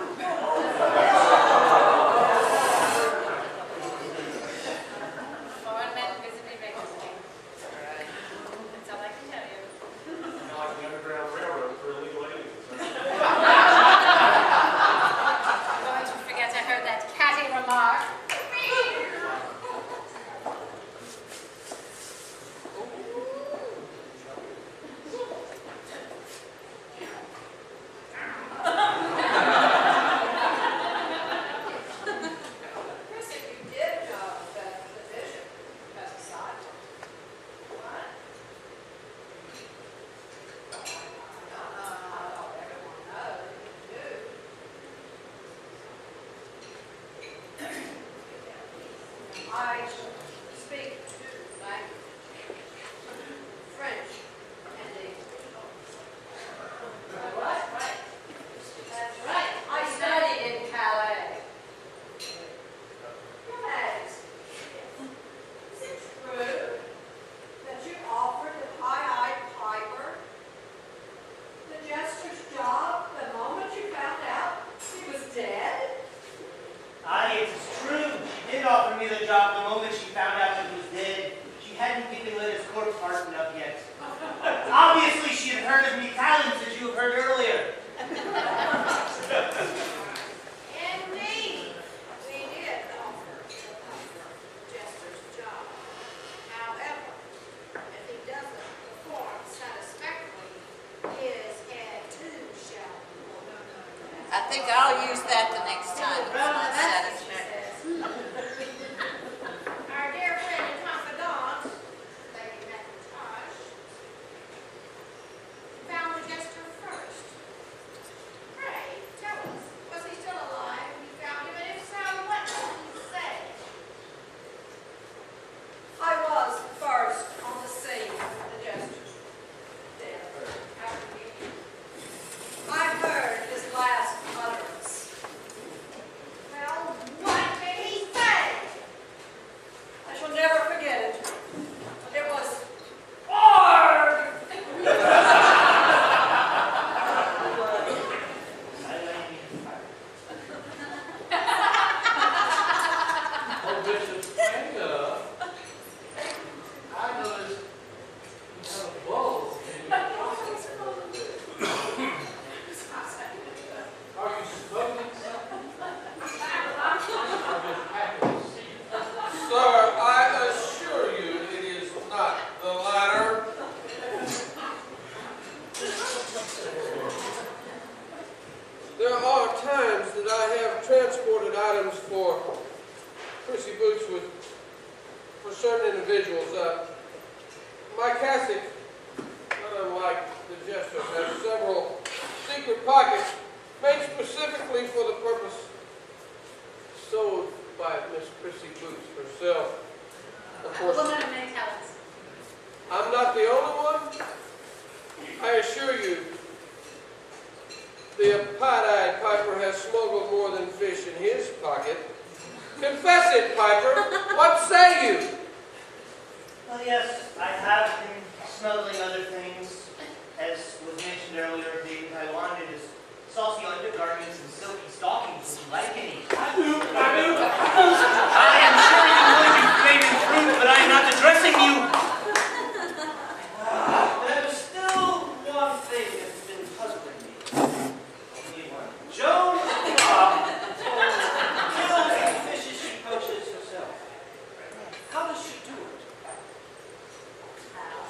Foreign men visit me regularly. That's all I can tell you. Kind of like the Underground Railroad for illegal aliens. Don't you forget I heard that catty remark. Chrissy, you did know that the bishop has a side. What? Everyone knows you do. I speak two languages, French and English. What? Right. That's right. I studied in Calais. Yes. Is it true that you offered the high-eyed piper the jester's job the moment you found out he was dead? Aye, it is true. She did offer me the job the moment she found out he was dead. She hadn't even lit his corpse hardened up yet. Obviously, she had heard of me talents, as you have heard earlier. Indeed, we did offer the jester's job. However, if he doesn't perform satisfactorily, his head too shall be I think I'll use that the next time. It's not That's what she satisfactory. says. Our dear friend and confidant, Lady McIntosh, found the jester first. Pray, individuals. My cassock, not unlike the Jester, has several secret pockets made specifically for the purpose sewed by Miss Prissy Boots herself. Of course, Woman of many talents. I'm not the only one. I assure you, the pot-eyed Piper has smuggled more than fish in his pocket. Confess it, Piper. What say you? Well, yes, I have been smuggling other things. As was mentioned earlier, the Taiwan is saucy undergarments and silky stockings. Would you like any? I am sure you would, you flaming fruit, but I am not addressing you. There's still one thing that's been puzzling me. Only one. Joan kills the fishes she poaches herself. How does she do it? How?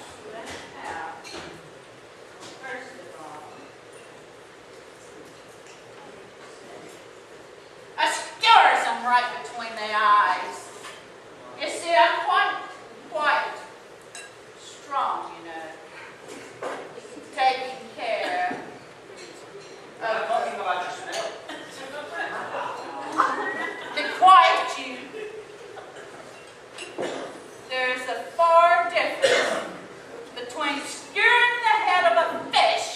First of all, I skewer some right between the eyes. You see, I'm quite strong, you know. Taking care I'm of talking about your smell. to quiet you. There's a far difference between skewering the head of a fish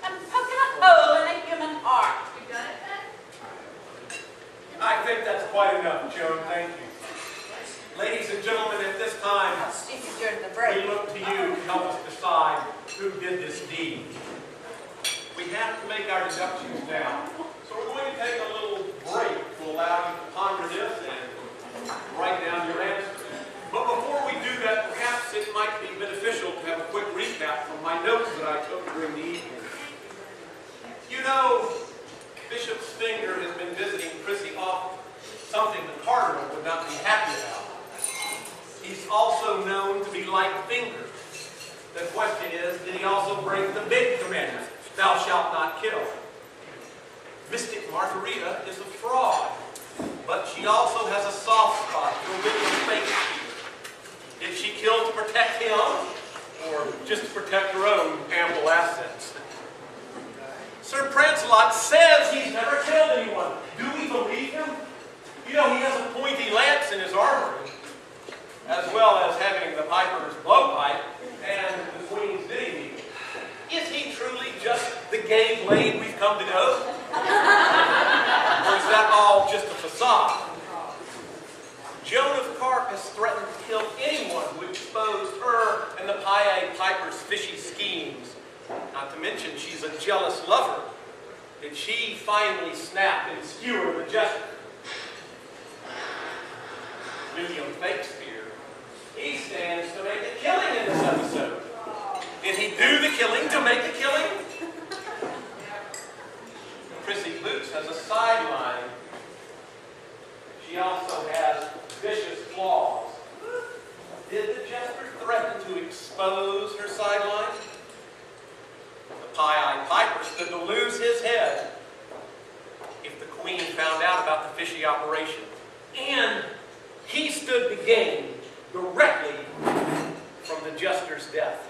and poking a hole in a human heart. You got it, Ben? I think that's quite enough, Joan. Thank you. Ladies and gentlemen, at this time, I'll see you during the we break. look to you to help us decide who did this deed. We have to make our deductions now. So we're going to take a little break to allow you to ponder this and write down your answers. But before we do that, perhaps it might be beneficial to have a quick recap from my notes that I took during the evening. You know, Bishop Sfinger has been visiting Prissy often, something the cardinal would not be happy about. He's also known to be like Finger. The question is, did he also break the big commandment, thou shalt not kill? Mystic Margarita is a fraud, but she also has a soft spot for William Fakespear. Did she kill to protect him, or just to protect her own ample assets? Sir Prancealot says he's never killed anyone. Do we believe him? You know, he has a pointy lance in his armoury, as well as having the Piper's blowpipe and the Queen's knitting needle. Is he truly just the gay blade we've come to know? Or is that all just a facade? Joan of Arc has threatened to kill anyone who exposed her and the Piper's fishy schemes. Not to mention, she's a jealous lover. Did she finally snap and skewer the Jester? William Fakespear, he stands to make a killing in this episode. Did he do the killing to make the killing? Prissy Boots has a sideline. She also has vicious claws. Did the Jester threaten to expose her sideline? The pie-eyed Piper stood to lose his head if the Queen found out about the fishy operation. And he stood to gain directly from the Jester's death.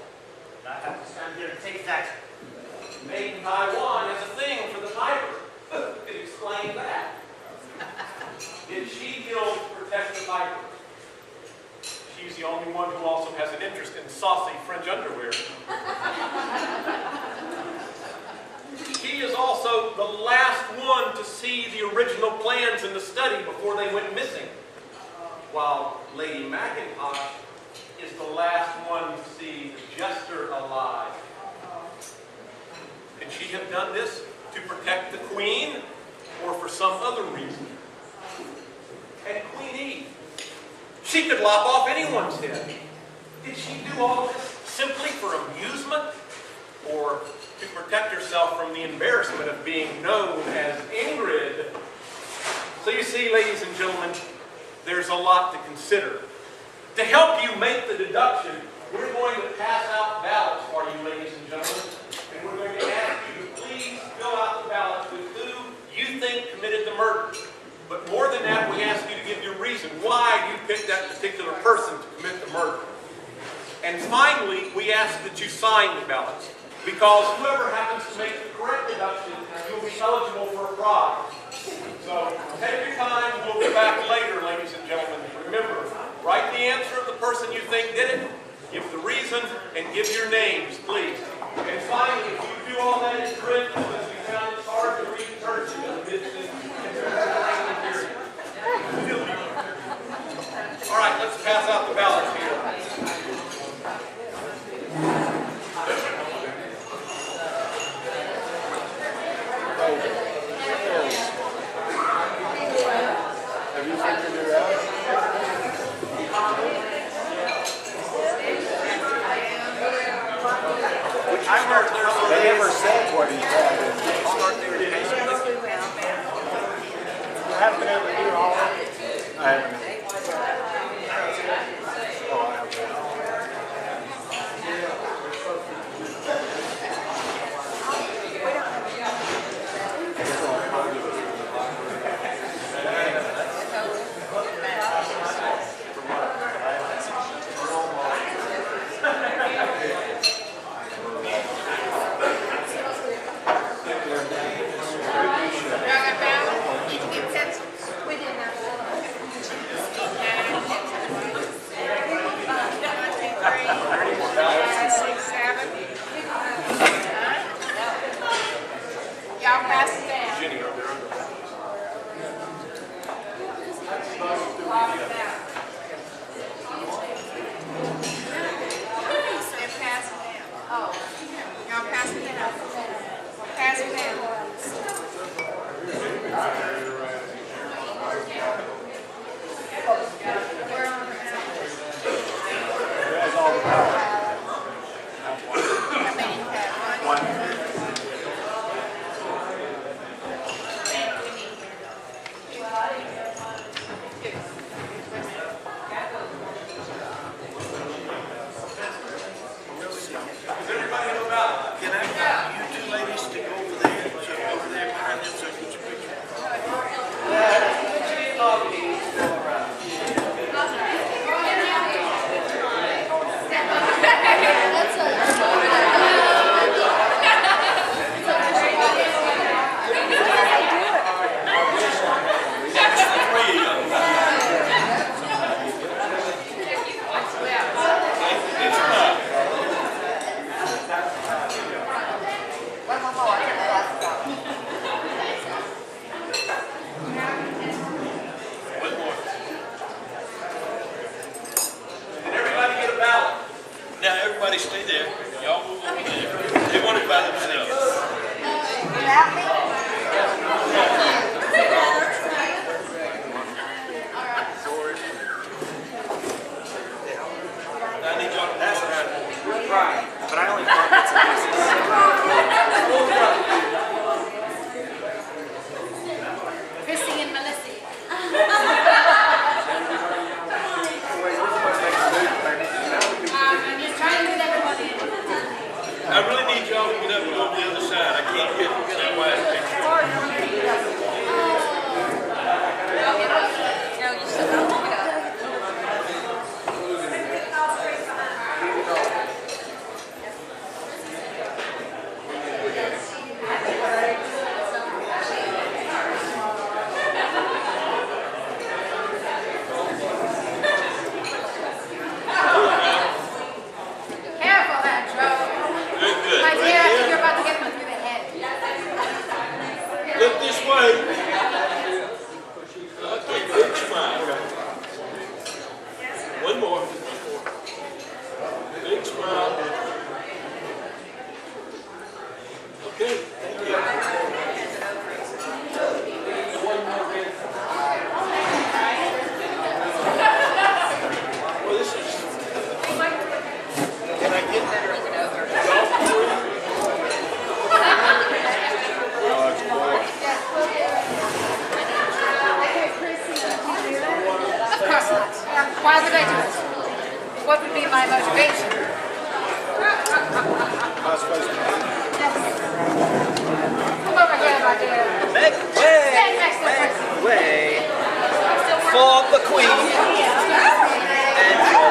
I have to stand here and take that. Made in Taiwan has a thing for the Piper. Who could explain that? Did she kill to protect the Piper? She's the only one who also has an interest in saucy French underwear. She is also the last one to see the original plans in the study before they went missing, while Lady Mackintosh is the last one to see the Jester alive. Could she have done this to protect the Queen, or for some other reason? And Queen Eve, she could lop off anyone's head. Did she do all this simply for amusement, or to protect herself from the embarrassment of being known as Ingrid? So you see, ladies and gentlemen, there's a lot to consider. To help you make the deduction, we're going to pass out ballots for you, ladies and gentlemen, and we're going to ask you to please fill out the ballots with who you think committed the murder. But more than that, we ask you to give your reason why you picked that particular person to commit the finally, we ask that you sign the ballots, because whoever happens to make the correct deduction, you'll be eligible for a prize. So take your time. We'll be back later, ladies and gentlemen. Remember, write the answer of the person you think did it, give the reason, and give your names, please. And finally, if you do all that in print, because we found it's hard to read cursive in the midst of this period. All right, let's pass out the ballots here. Have you figured it out? They never said what he had. You haven't been able to do all of it? I haven't. Oh, I have. For the Queen and for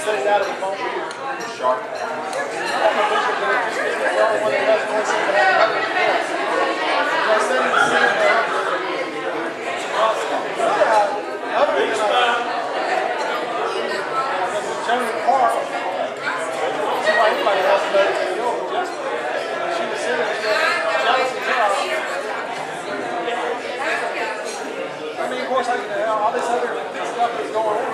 sitting out of the phone. Sharp. All this other stuff is going on.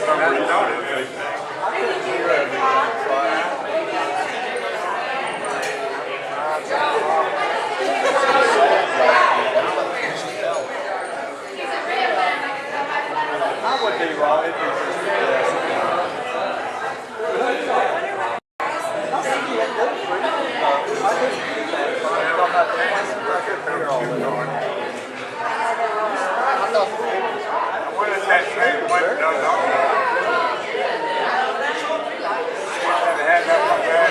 I would be wrong if you just I think he had good food. I didn't do that. I'm talking about the place where I could hear all the time. I thought What is that thing? What does all that? Had that one bad.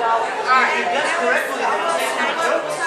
you guessed correctly, then I'll take my joke.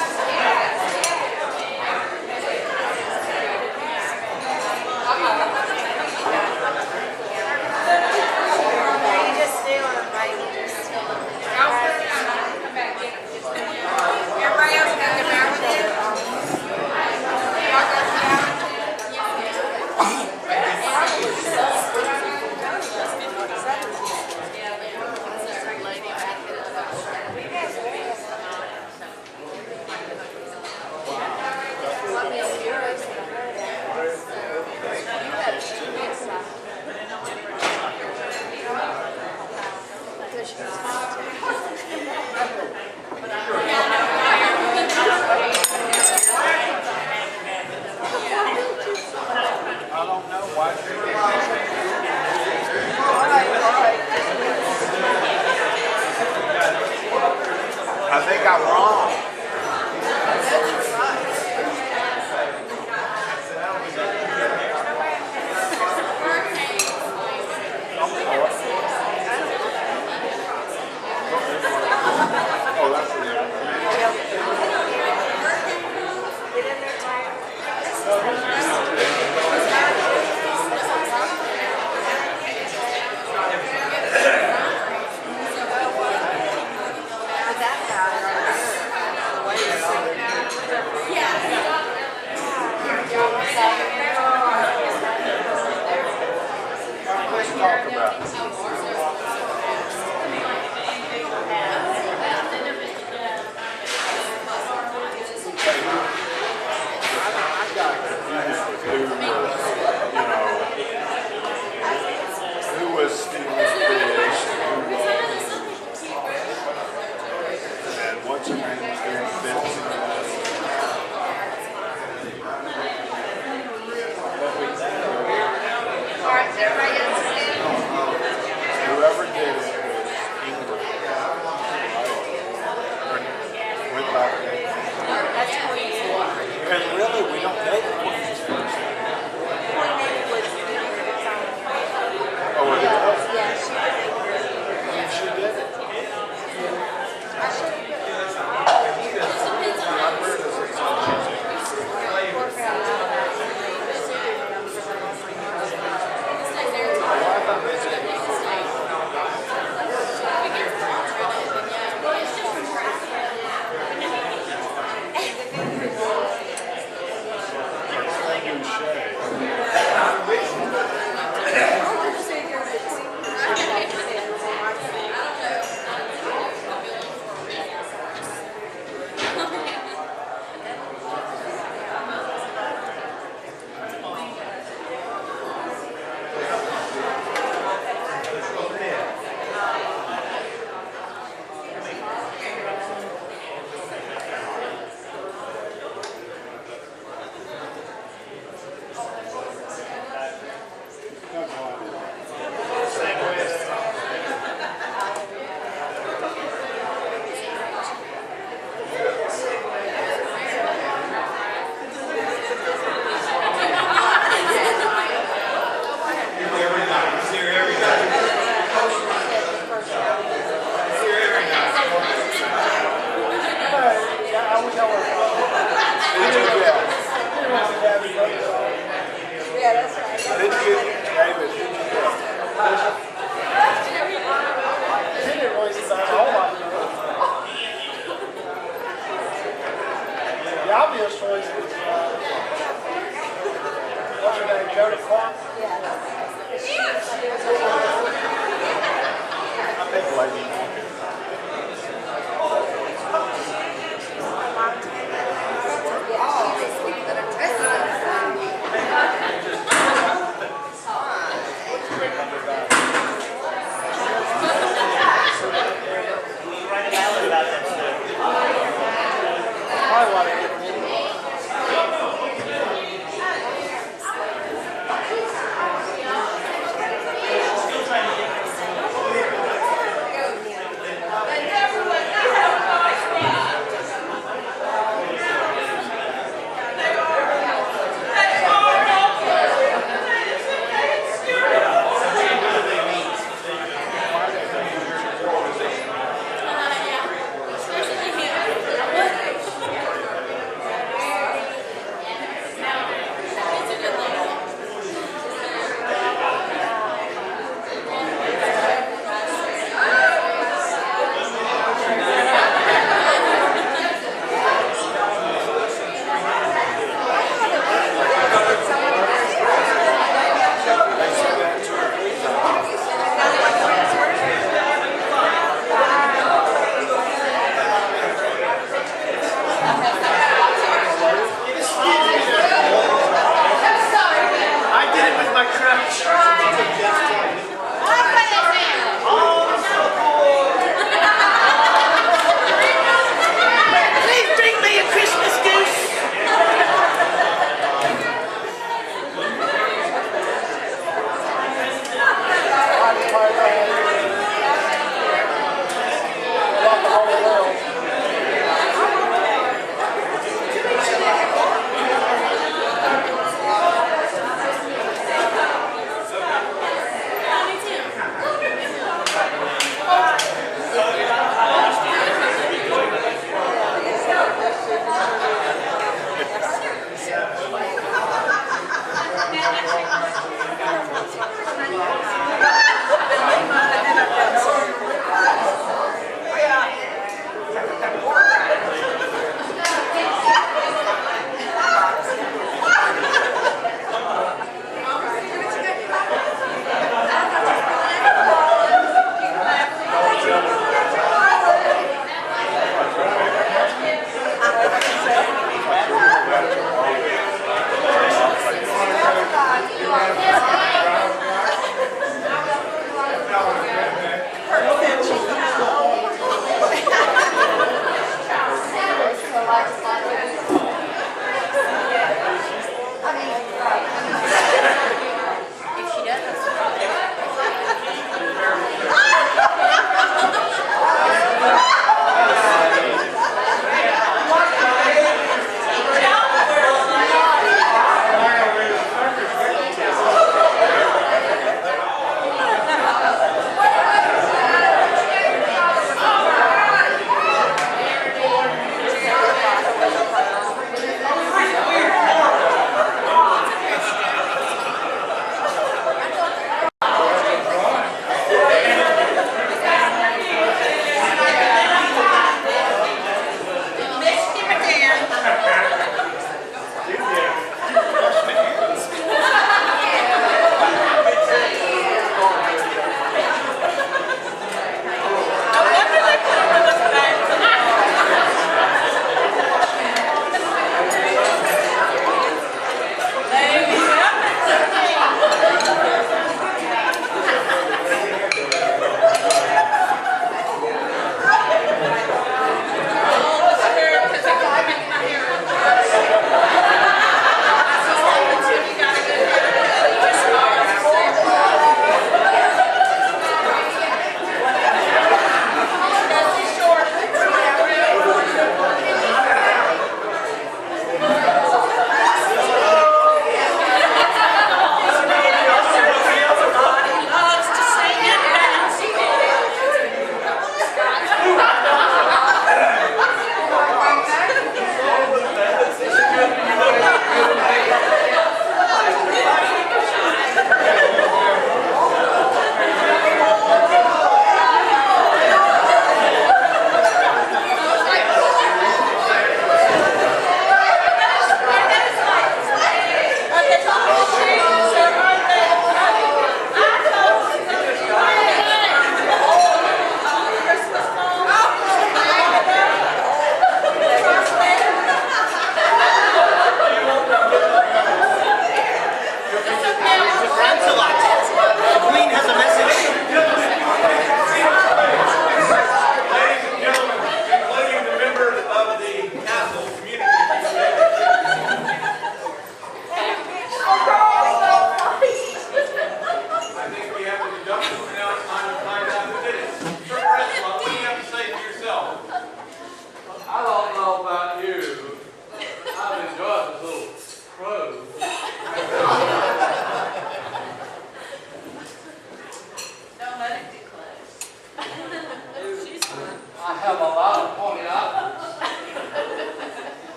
I think I'm wrong.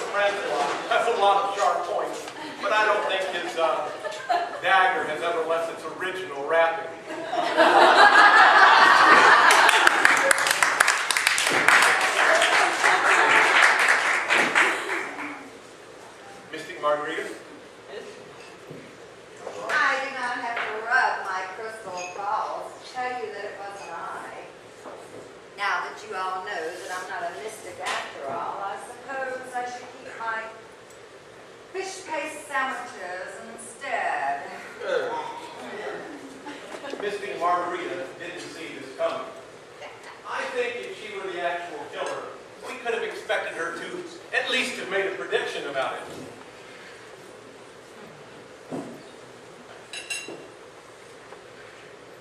Prancealot has a lot of sharp points, but I don't think his dagger has ever left its original wrapping. Mystic Margarita? I do not have to rub my crystal balls to tell you that it wasn't I. Now that you all know that I'm not a mystic after all, I suppose I should keep my fish paste sandwiches instead. Mystic Margarita didn't see this coming. I think if she were the actual killer, we could have expected her to at least have made a prediction about it.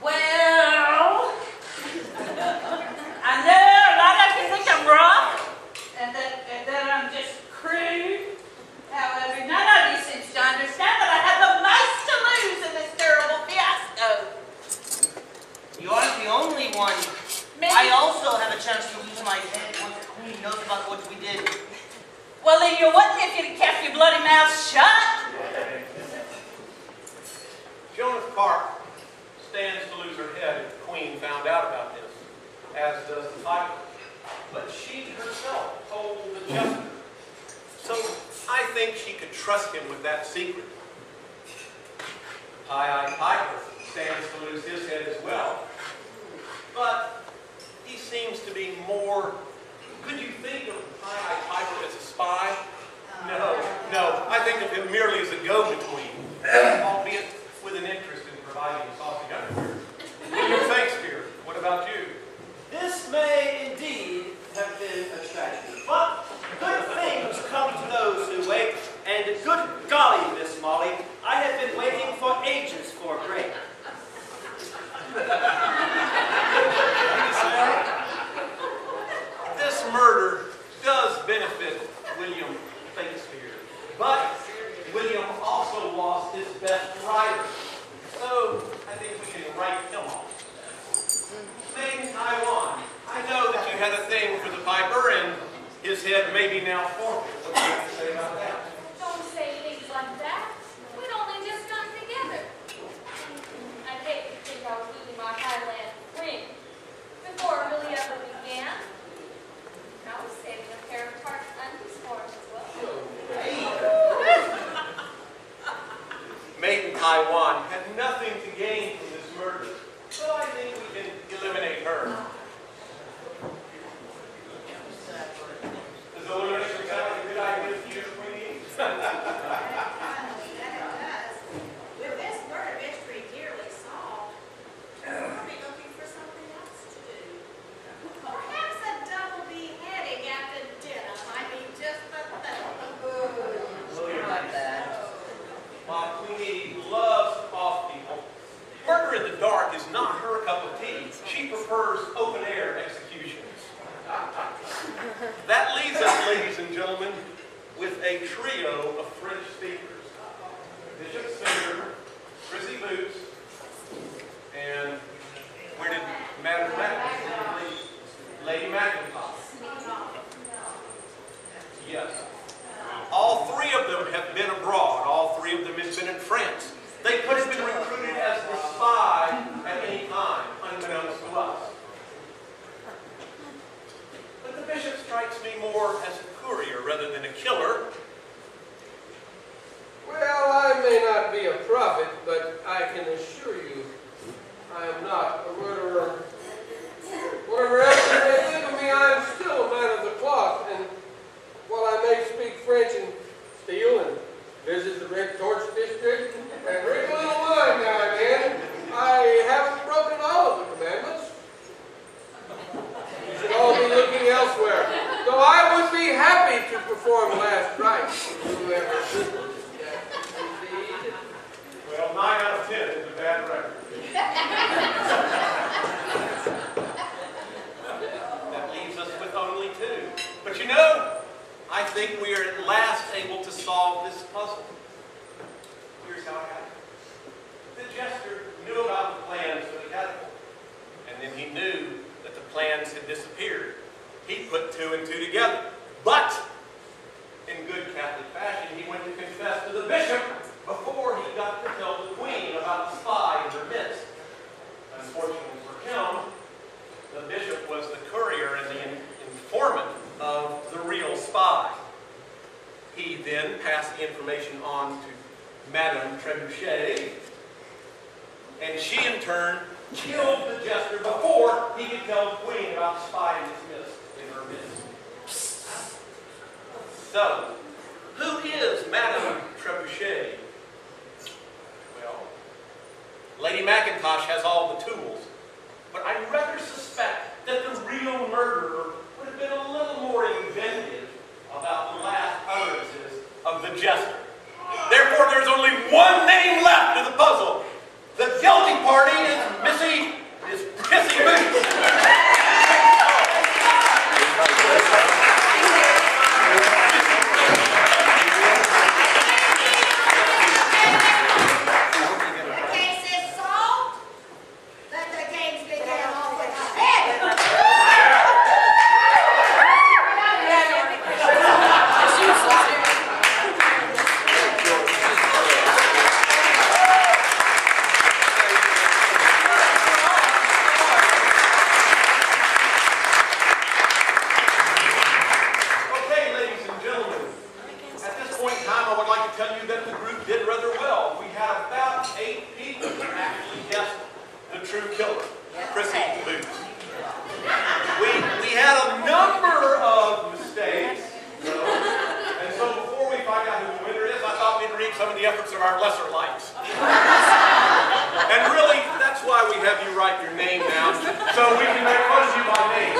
Well, I know a lot of you think I'm rough and that I'm just crude. However, none of you seems to understand that I have the most to lose in this terrible fiasco. You aren't the only one. Maybe. I also have a chance to lose my head once the Queen knows about what we did. Well, then you wouldn't if you'd kept your bloody mouth shut. Jonas Park as does the Bible. But she herself told the jester. So I think she could trust him with that secret. Pie-eyed Piper stands to lose his head as well. But he seems to be more... Could you think of Pie-eyed Piper as a spy? No. I think of him merely as a go-between, albeit with an interest in providing saucy underwear. William Fakespear, what about you? This may indeed have been a tragedy, but good things come to those who wait, and good golly, Miss Molly, I have been waiting for ages for a break. This murder does benefit William Fakespear, but William also lost his best writer, so I think we can write him off. Maiden Taiwan, I know that you had a thing for the Piper, and his head may be now forfeit. What do you have to say about that? Don't say things like that. We'd only just gotten together. I'd hate to think I was losing my Highland ring before it really ever began. I was saving a pair of tarts undies for him as well. Maiden Taiwan had nothing to gain from this murder, so I think we can eliminate her. Does elimination sound like a good idea to you, Queenie? With this murder mystery nearly solved, we'll be looking for something else to do. Perhaps a double beheading after dinner might be just the thing. Like that. While Queenie loves off people, murder in the dark is not her cup of tea. She prefers open-air executions. That leaves us, ladies and gentlemen, with a trio of French speakers. Bishop Sfinger, Prissy Boots, and where did Madam Mackintosh? Lady Mackintosh. Yes. All three of them have been abroad. All three of them have been in France. They could have been recruited as the spy at any time, unbeknownst to us. But the bishop strikes me more as a courier rather than a killer. Well, I may not be a prophet, but I can assure you I am not a murderer. Whatever else you may think of me, I am still a man of the cloth, and while I may speak French and steal and visit the Red Torch District and drink a little wine now and then, I haven't broken all of the commandments. You should all be looking elsewhere, though I would be happy to perform last rites. Whoever should. Indeed. Well, 9 out of 10 is a bad record. That leaves us with only 2. But you know, I think we are at last able to solve this puzzle. Here's how it happened. The jester knew about the plans for the catapult, and then he knew that the plans had disappeared. He put 2 and 2 together. But, in good Catholic fashion, he went to confess to the bishop before he got to tell the queen about the spy in her midst. Unfortunately for him, the bishop was the courier and the informant of the real spy. He then passed the information on to Madame Trebuchet, and she in turn killed the jester before he could tell the queen about the spy in her midst. So, who is Madame Trebuchet? Well, Lady Mackintosh has all the tools, but I rather suspect that the real murderer would have been a little more inventive about the last utterances of the jester. Therefore, there's only one name left of the puzzle. The guilty party is Prissy Boots. true killer, Chrissy Booth. We had a number of mistakes, and so before we find out who the winner is, I thought we'd read some of the efforts of our lesser lights. And really, that's why we have you write your name down, so we can make fun of you by name.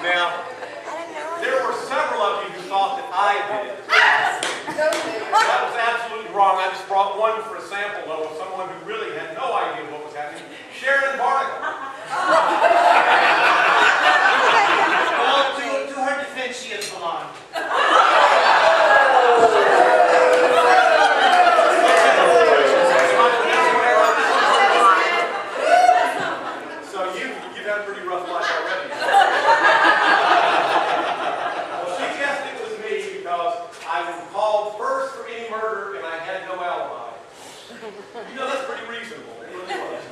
Now, there were several of you who thought that I did it. That was absolutely wrong. I just brought one for a sample, though, of someone who really had no idea what was happening. Sharon Barnacle. Well, to her defense, she is blonde. So you've had a pretty rough life already. Well, she guessed it was me because I was called first for any murder and I had no alibi. You know, that's pretty reasonable. It really was.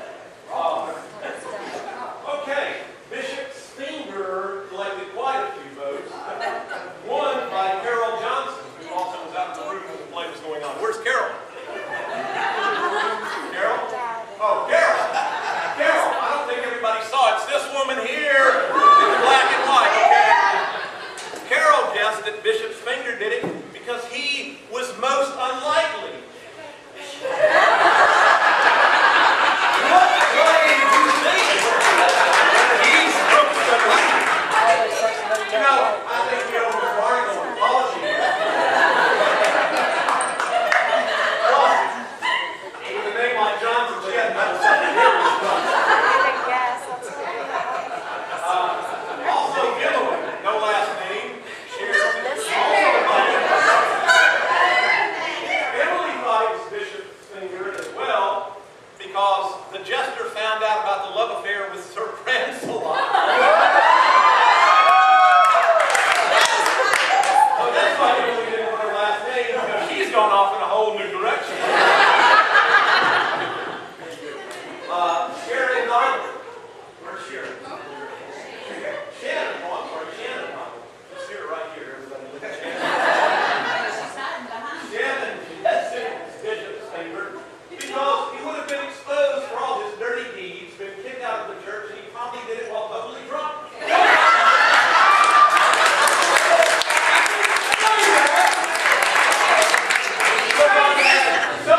Okay, Bishop Sfinger collected quite a few votes. Won by Carol Johnson, who also was out in the room when the play was going on. Where's Carol? Carol? Oh, Carol! Carol, I don't think everybody saw it. It's this woman here in black and white, okay? Carol guessed that Bishop Sfinger did it because he was most unlikely. You know, I think we owe Miss Barnacle an apology. With a name like Johnson, she had metal something here with his also Gilligan, no last name. Emily thought it was Bishop Sfinger as well because the jester found out about the love affair with Sir Prancealot. That's why Emily didn't put her last name, because she's gone off in a whole new direction. Sharon Donald. Where's Sharon? Shannon. Oh, I'm sorry, Shannon Donald. Just here, right here. Everybody look at Shannon. Shannon, yes, Bishop Sfinger, because he would have been exposed for all his dirty deeds, been kicked out of the church, and he probably did it while bubbly drunk. So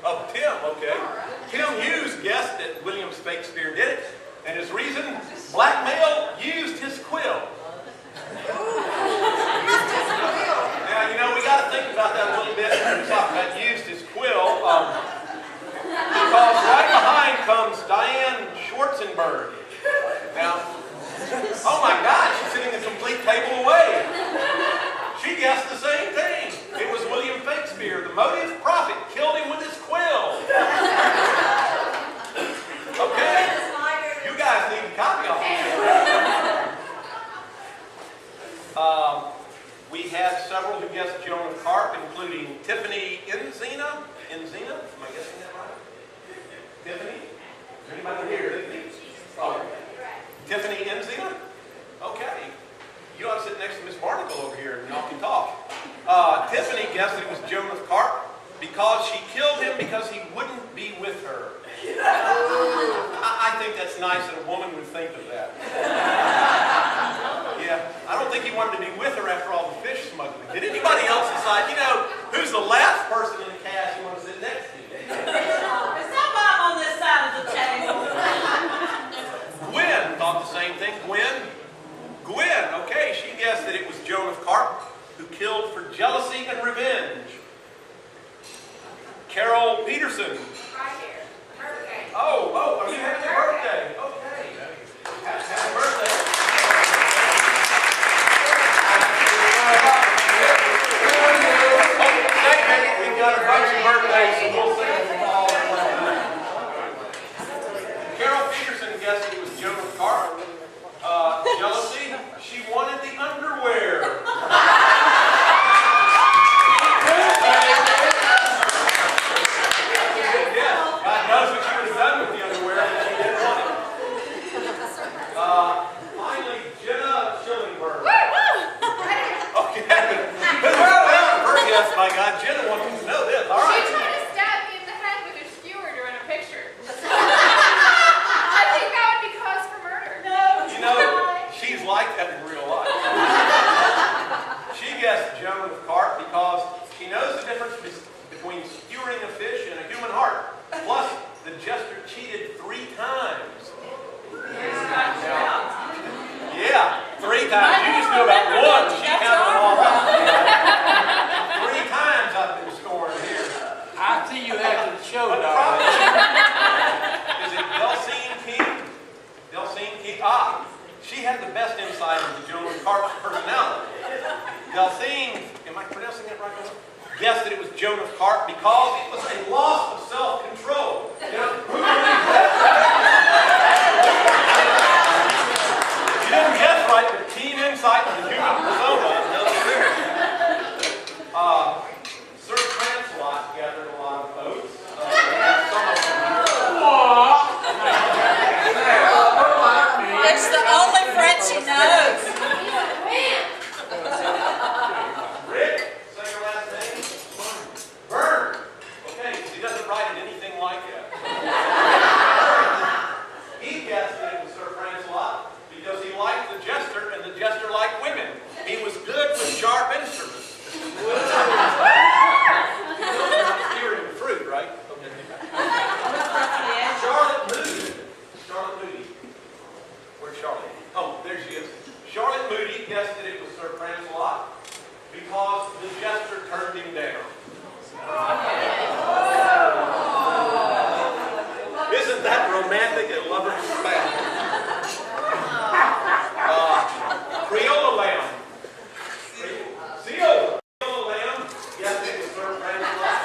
Oh, Tim, okay. Tim Hughes guessed that William Fakespear did it, and his reason, blackmail, used his quill. Now, you know, we got to think about that a little bit when we talk about used his quill, because right behind comes Diane Schwarzenberg. Now, oh my God, she's sitting a complete table away. She guessed the same thing. It was William Fakespear. The motive, profit, killed him with his quill. Okay, you guys need a copy of it. We had several who guessed Joan of Arc, including Tiffany Enzina. Enzina? Am I guessing that right? Tiffany? Anybody here? Tiffany? Oh. Tiffany Enzina? Okay. You ought to sit next to Miss Barnacle over here and y'all can talk. Tiffany guessed that it was Joan of Arc because she killed him because he wouldn't be with her. I think that's nice that a woman would think of that. Yeah, I don't think he wanted to be with her after all the fish smuggling. Did anybody else decide, you know, who's the last person in the cast you want to sit next to? Is somebody on this side of the table? Gwen thought the same thing. Gwen, okay, she guessed that it was Joan of Arc who killed for jealousy and revenge. Carol Peterson. Right here. Birthday. Oh, are you having your birthday? Okay. Happy birthday. We've got a bunch of birthdays, so we'll sing them all at one time. Carol Peterson guessed it was Joan of Arc. Jealousy, she wanted the underwear. Yes, God knows what she would have done with the underwear, but she didn't want it. Finally, Jenna Schillingberg. Okay. Her guess, my God, Jenna wanted to know this. All right. She tried to stab me in the head with her skewer during a picture. I think that would be cause for murder. No. You know, she's like that in real life. She guessed Joan of Arc because she knows the difference between skewering a fish and a human heart. Plus, the jester cheated 3 times. Yeah, 3 times. You just knew about 1. She counted them all up. 3 times I've been scoring here. I see you after the show, But the darling. problem is it Delphine King? Delphine King? She had the best insight into Joan of Arc's personality. Delphine, am I pronouncing that right? Guessed that it was Joan of Arc because it was a loss of self-control. You know, who believes that? You didn't guess right, but keen insight into the human persona. Sir Prancealot gathered a lot of votes. Some of them here. It's the only French he knows. Rick, say your last name. Vern. Okay, he doesn't write it anything like that. He guessed that it was Sir Prancealot because he liked the jester and the jester liked women. He was good with sharp instruments. Hearing the fruit, right? Okay. Charlotte Moody. Charlotte Moody. Where's Charlotte? Oh, there she is. Charlotte Moody guessed that it was Sir Prancealot because the jester turned him down. Isn't that romantic and lovers found? Creola Lamb. Creola Lamb guessed it was Sir Prancealot.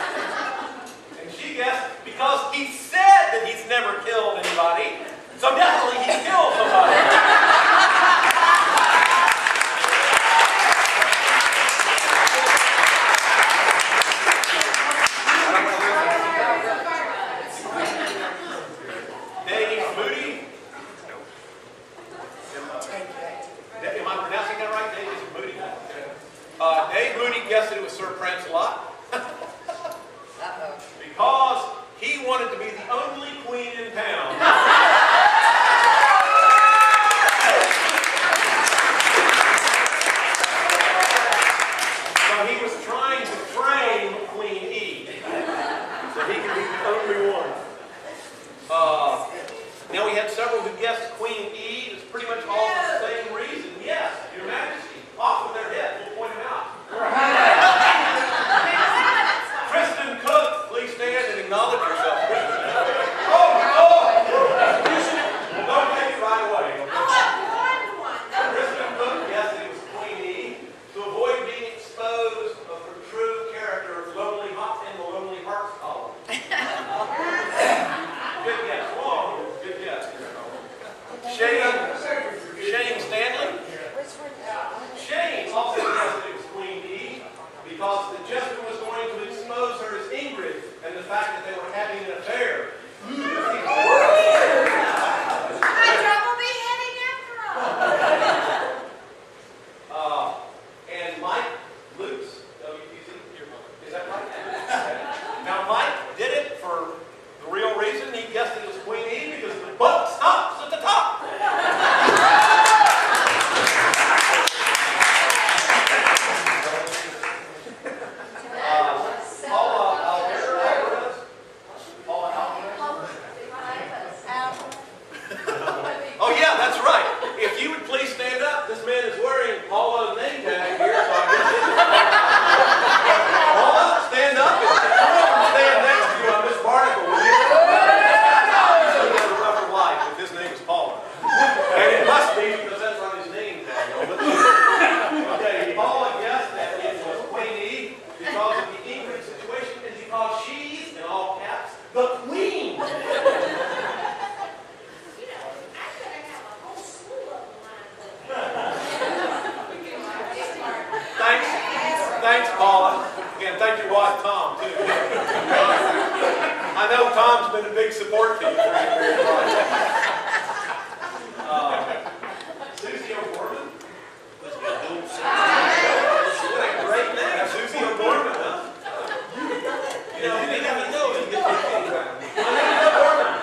And she guessed because he said that he's never killed anybody. So definitely he killed somebody. Dave Moody. Am I pronouncing that right? Dave Moody. Dave Moody guessed that it was Sir Prancealot. Because he wanted to be the only queen in town. only one. Now we had several who guessed Queen E. It's pretty much all for the same reason. Yes, Your Majesty. Off with their heads. We'll point them out. Kristen Cook, please stand and acknowledge yourself. Don't take it right away. Kristen Cook guessed it was Queen E. To avoid being exposed of her true character in the Lonely Hearts column. Good guess. Wrong. Good guess. Shane Stanley. Shane also guessed it was Queen E because the jester was going to expose her as Ingrid and the fact that they were having an affair. My trouble be heading after all. And Mike Luke's, is that right? Now Mike did it for the real reason. He guessed it was Queen E because the buck stops at the top. Oh yeah, that's right. If you would please stand up, this man is wearing Paula's name tag here, so I guess Paula, stand up and stand next to you on this barnacle, will you? He's going to have a rougher life if his name is Paula. And it must be because that's on his name tag. Okay, Paula guessed that it was Queen E because of the Ingrid situation and because she's, in all caps, the queen. Thanks, Paula. Again, thank your wife, Tom, too. I know Tom's been a big support to you during your period of life. Susie O'Gorman. What a great name, Susie O'Gorman, huh? You know, you never know you get Susie O'Gorman.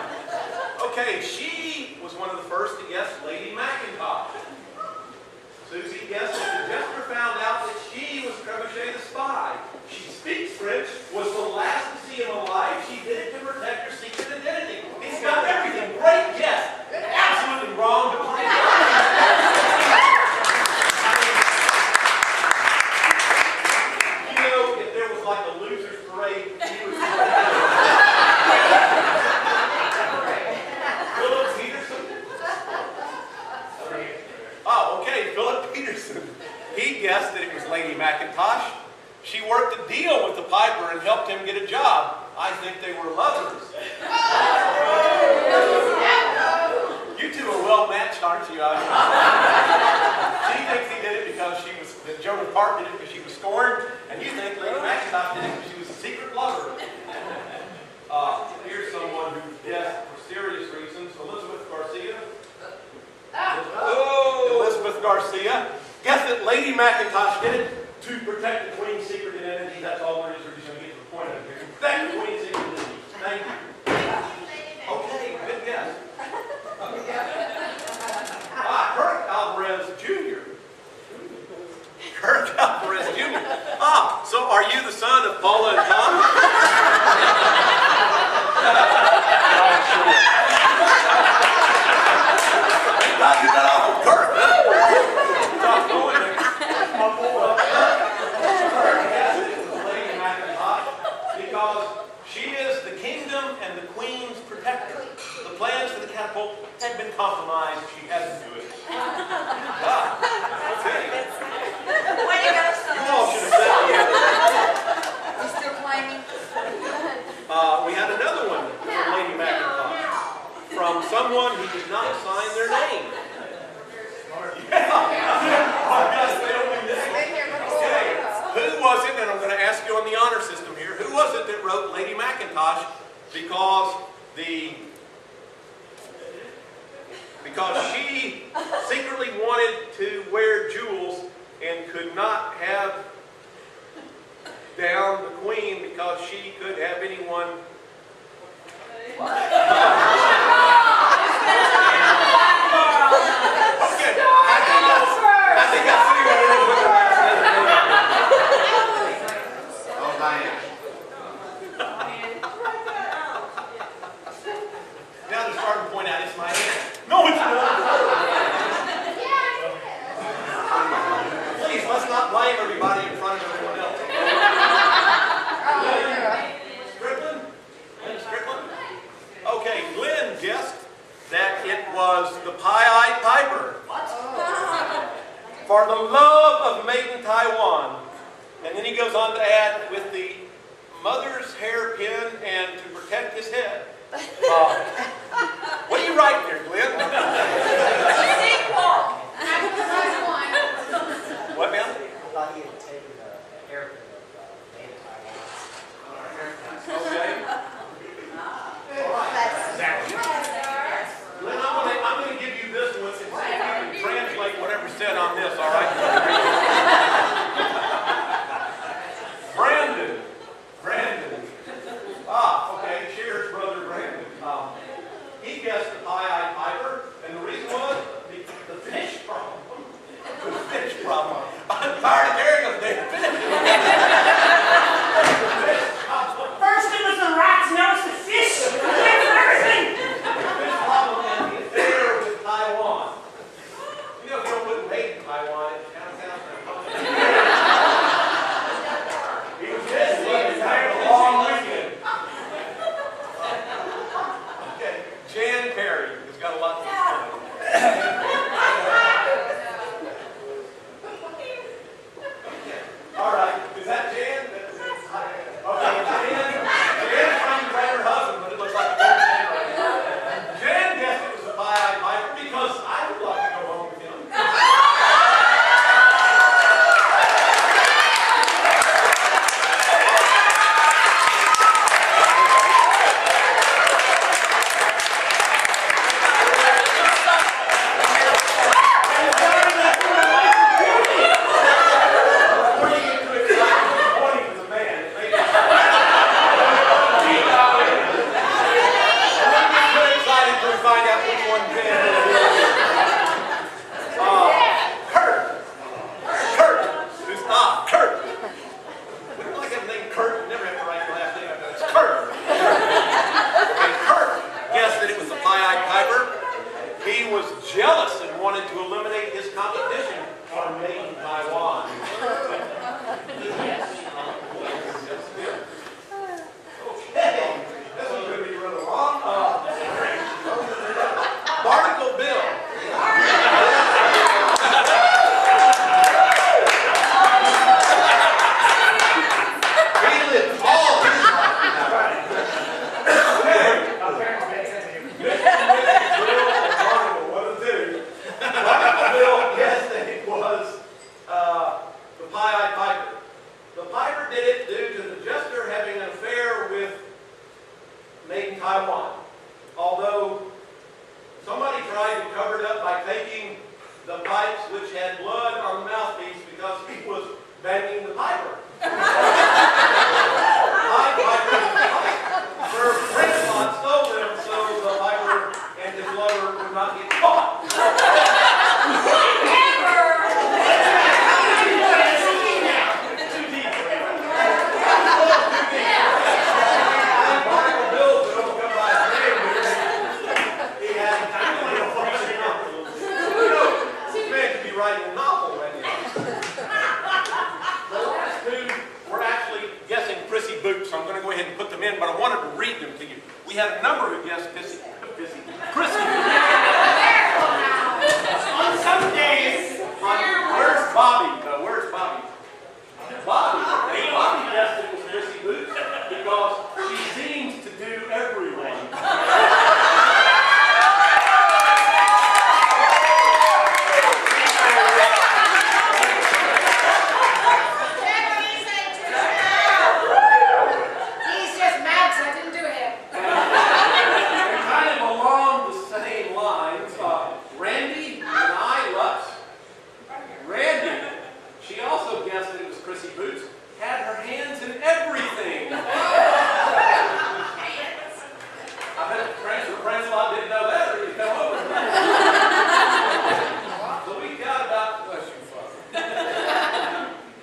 Okay, she was one of the first to guess Lady Macintosh. Susie guessed that the jester found out that she was Trebuchet the spy. She speaks French, was the last to see him alive. She did it to protect her secret identity. He's got everything. Great guess. Absolutely wrong, but great guess. You know, if there was like a loser's parade, he was Philip Peterson. Oh, okay, Philip Peterson. He guessed that it was Lady Macintosh. She worked a deal with the piper and helped him get a job. I think they were lovers. You two are well matched, aren't you? She thinks he did it because she was, that Joan of Arc did it because she was scorned, and you think Lady Macintosh did it because she was a secret lover. Here's someone who guessed for serious reasons. Elizabeth Garcia. Elizabeth Garcia. Guess that Lady Macintosh did it to protect the Queen's secret identity. That's all there is. We're just going to get to the point of it here. Protect the Queen's secret identity. Thank you. Okay, good guess. Kirk Alvarez Jr. Kirk Alvarez Jr. So are you the son of Paula and Tom? God, you got off with Kirk, huh? Because she is the kingdom and the queen's protector. The plans for the catapult had been compromised. She had to do it. Okay. You all should have said yeah. You still claiming? We had another one from Lady Macintosh. From someone who did not sign their name. Okay. Who was it, and I'm going to ask you on the honor system here, who was it that wrote Lady Macintosh because she secretly wanted to wear jewels and could not have down the Queen because she could have anyone. Okay. I think I see what it is with the last name. Oh, Diane. guessed that it was the Pie-Eyed Piper. For the love of maiden Taiwan. And then he goes on to add, with the mother's hairpin and to protect his head. What are you writing here, Glenn? Sequel. What, ma'am? I thought he had taken a hairpin of maiden Taiwan. Okay. Glenn, I'm going to give you this one and see if you can translate whatever's said on this, all right? Brandon. Okay, cheers, brother Brandon. He guessed the Pie-Eyed Piper, and the reason was the fish problem. The fish problem. I'm tired of hearing of that. First it was the rats, now it's the fish. That's everything. The fish problem and the affair with Taiwan. You know, if you don't put made in Taiwan, it kind of sounds like he was busy. He had a long weekend. Okay, Jan Perry has got a lot to explain. All right, is that Jan? Okay, Jan trying to grab her husband, but it looks like a Jan right now. Jan guessed it was a Pie-Eyed Piper because I would like to go home with him. Before you get too excited, pointing to the man. It may be excited to find out which one Jan really is. Kurt. Kurt. We don't like that name Kurt. You never have to write your last name after that. It's Kurt. Okay, Kurt guessed that it was the Pie-Eyed Piper. He was jealous and wanted to eliminate his competition for made in Taiwan. Okay, this one's going to be rather long. Barnacle Bill. He lived all his life in that right. One of the two. Barnacle Bill guessed that it was the Pie-Eyed Piper. The Piper did it due to the Jester having an affair with maiden Taiwan. Although somebody tried to cover it up by taking the pipes which had blood on the mouthpiece because he was banging the piper. Pied Piper and the pipe. Sir Prancealot stole them so the piper and his lover would not get caught. Barnacle Bill could only come by his name because he had a this man could be writing a novel right now. The last two were actually guessing prissy boots, so I'm going to go ahead and put them in, but I wanted to read them to you. We had a number who guessed prissy. On some days, Where's Bobby? Where's Bobby? Bobby guessed it was prissy boots because she seems to do everyone. He's just mad 'cause I didn't do him. And kind of along the same lines, Randy Lutz. Randy, she also guessed that it was prissy boots, had her hands in everything. I bet Prancealot didn't know that, or he'd come over. So we got about, Bless you, Father.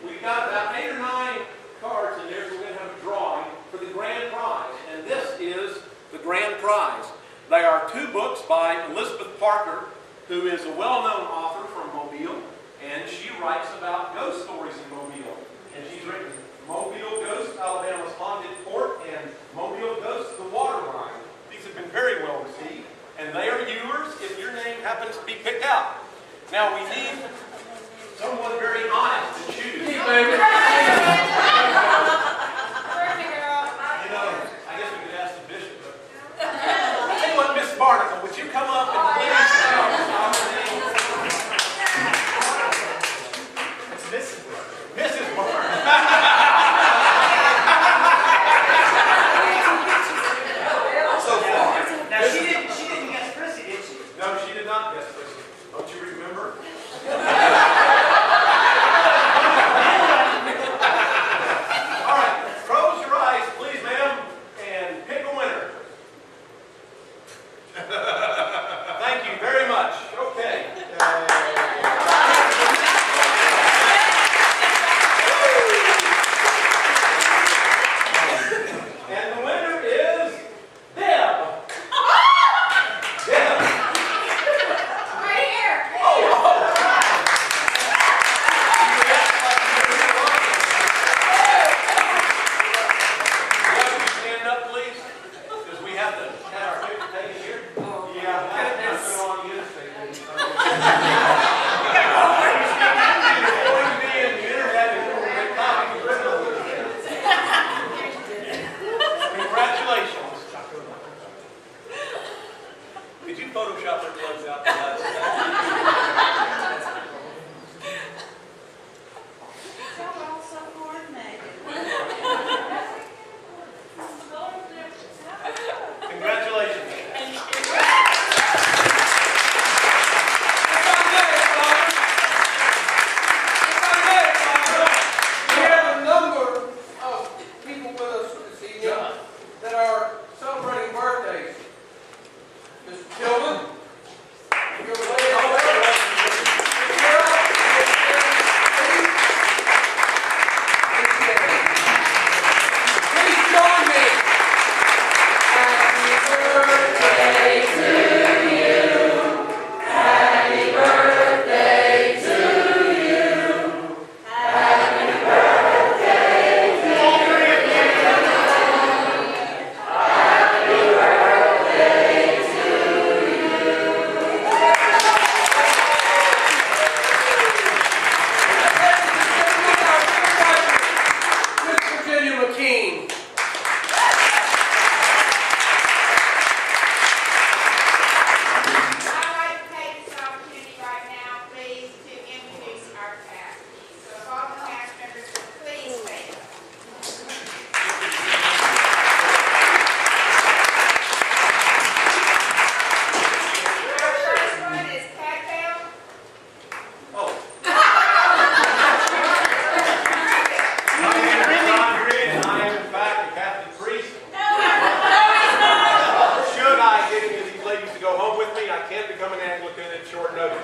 we got about 8 or 9 cards in there, so we're going to have a drawing for the grand prize. And this is the grand prize. They are 2 books by Elizabeth Parker, who is a well-known author from Mobile, and she writes about ghost stories in Mobile. And she's written Mobile Ghost, Alabama's Haunted Fort, and Mobile Ghost, the Water Line. These have been very well received. happens to be picked out. Now we need someone very honest to choose. Hey, baby. You know, I guess we could ask the bishop, but I tell you what, Miss Barnacle, would you come up and please tell us our name? It's Mrs. Barnacle. So far. Now, she didn't guess Prissy, did she? No, she did not guess this. Don't you remember? All right, close your eyes, please, ma'am, and pick a winner. Thank you very much. Okay. And the winner is Deb. Deb. Right here. Stand up, please, because we have to have our picture taken here. Yeah, that's not going on you. Congratulations. Did you Photoshop their clothes out? Y'all all so coordinated. Congratulations. We have a number of people with us this evening that are celebrating birthdays. Mr. Tillman, your lady over there. Please join me. Happy birthday to you. Happy birthday to you. Happy birthday to you. Happy birthday to you. Miss Virginia McKean. I'd like to take this opportunity right now, please, to introduce our cast. So if all the cast members would please stand. Our first one is Cat Bell. Oh. My name is Margarita, and I am in fact a Catholic priest. Should I get any of these ladies to go home with me, I can't become an Anglican at short notice.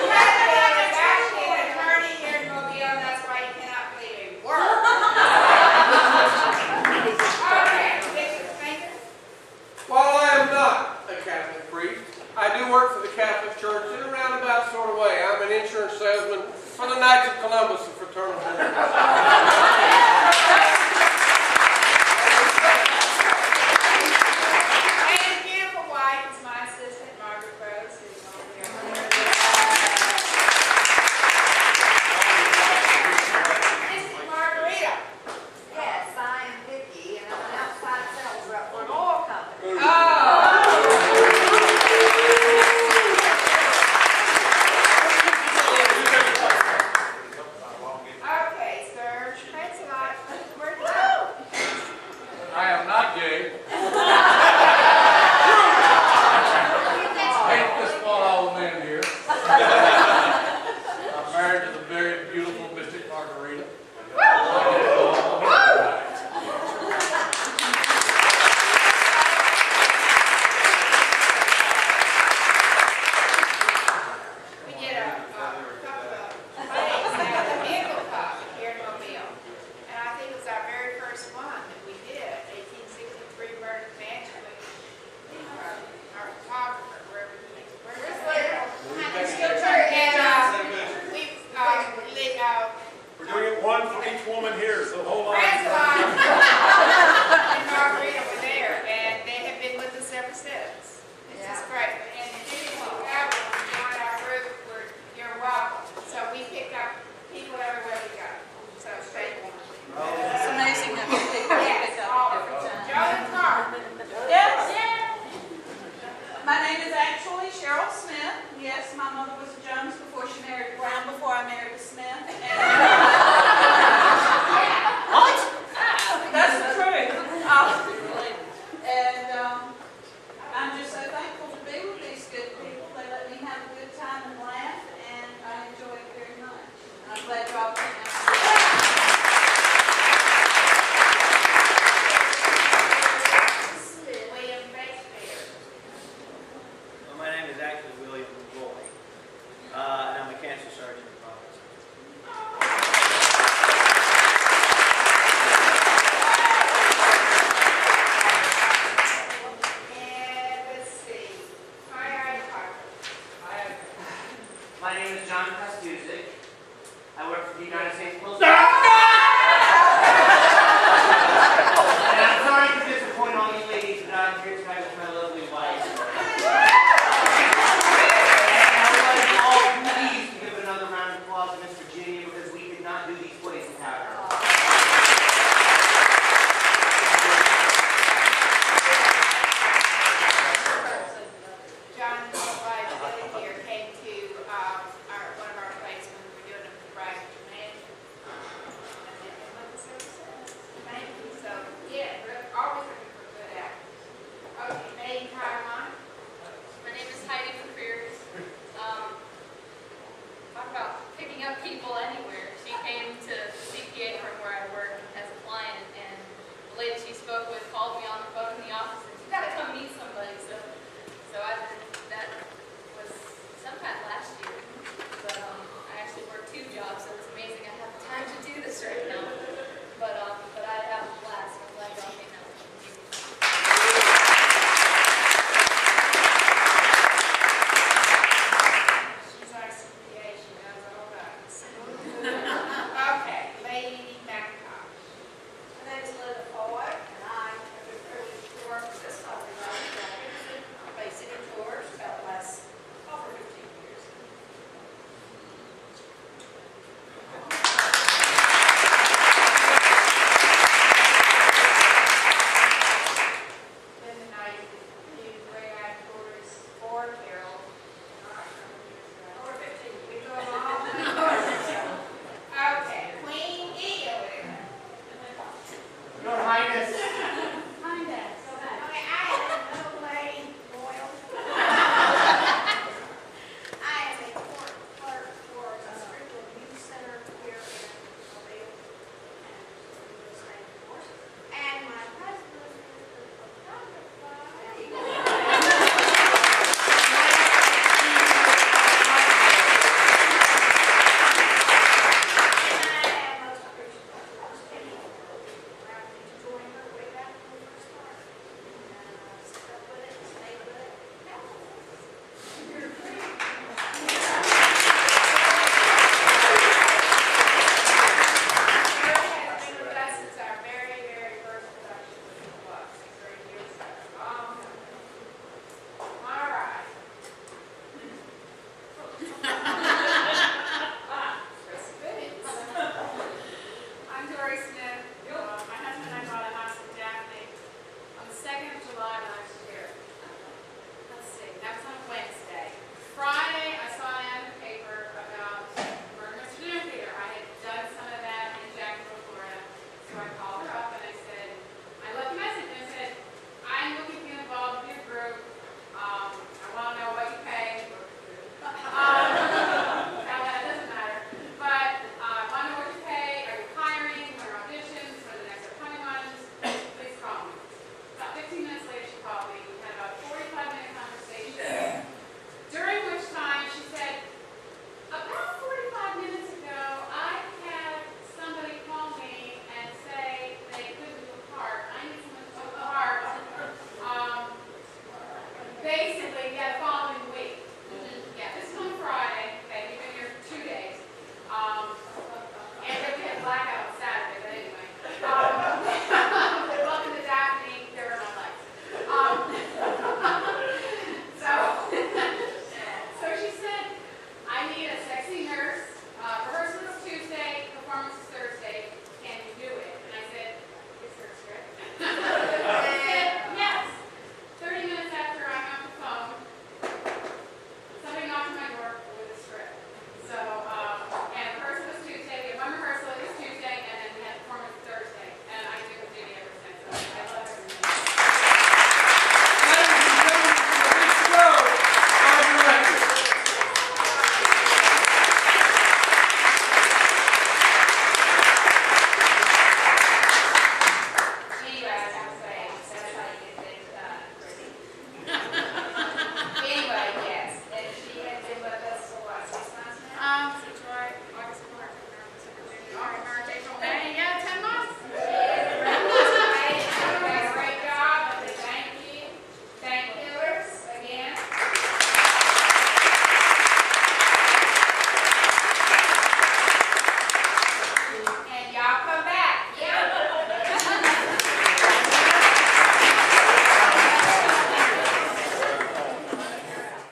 Cat Bell is actually an attorney here in Mobile, that's why you cannot believe a word. Okay, Bishop Sfinger. While I am not a Catholic priest, I do work for the Catholic Church in a roundabout sort of way. I'm an insurance salesman for the Knights of Columbus and Fraternal Order. And his beautiful wife is my assistant, Margaret Rose, who's over here. This is Margarita. Yes, I'm Vickie, and I'm an outside sales rep for an oil company. Okay, sir. Prancealot, where do you go? I am not gay. Hate this small man here. I'm married to the very beautiful Mystic Margarita. We did a couple of weddings at the Vehicle Club here in Mobile. And I think it was our very first one that we did, 1863 Murder Mansion with our photographer, wherever he is. Where's later? Still trying to get, we've, We're doing it one for each woman here, so hold on. Prancealot.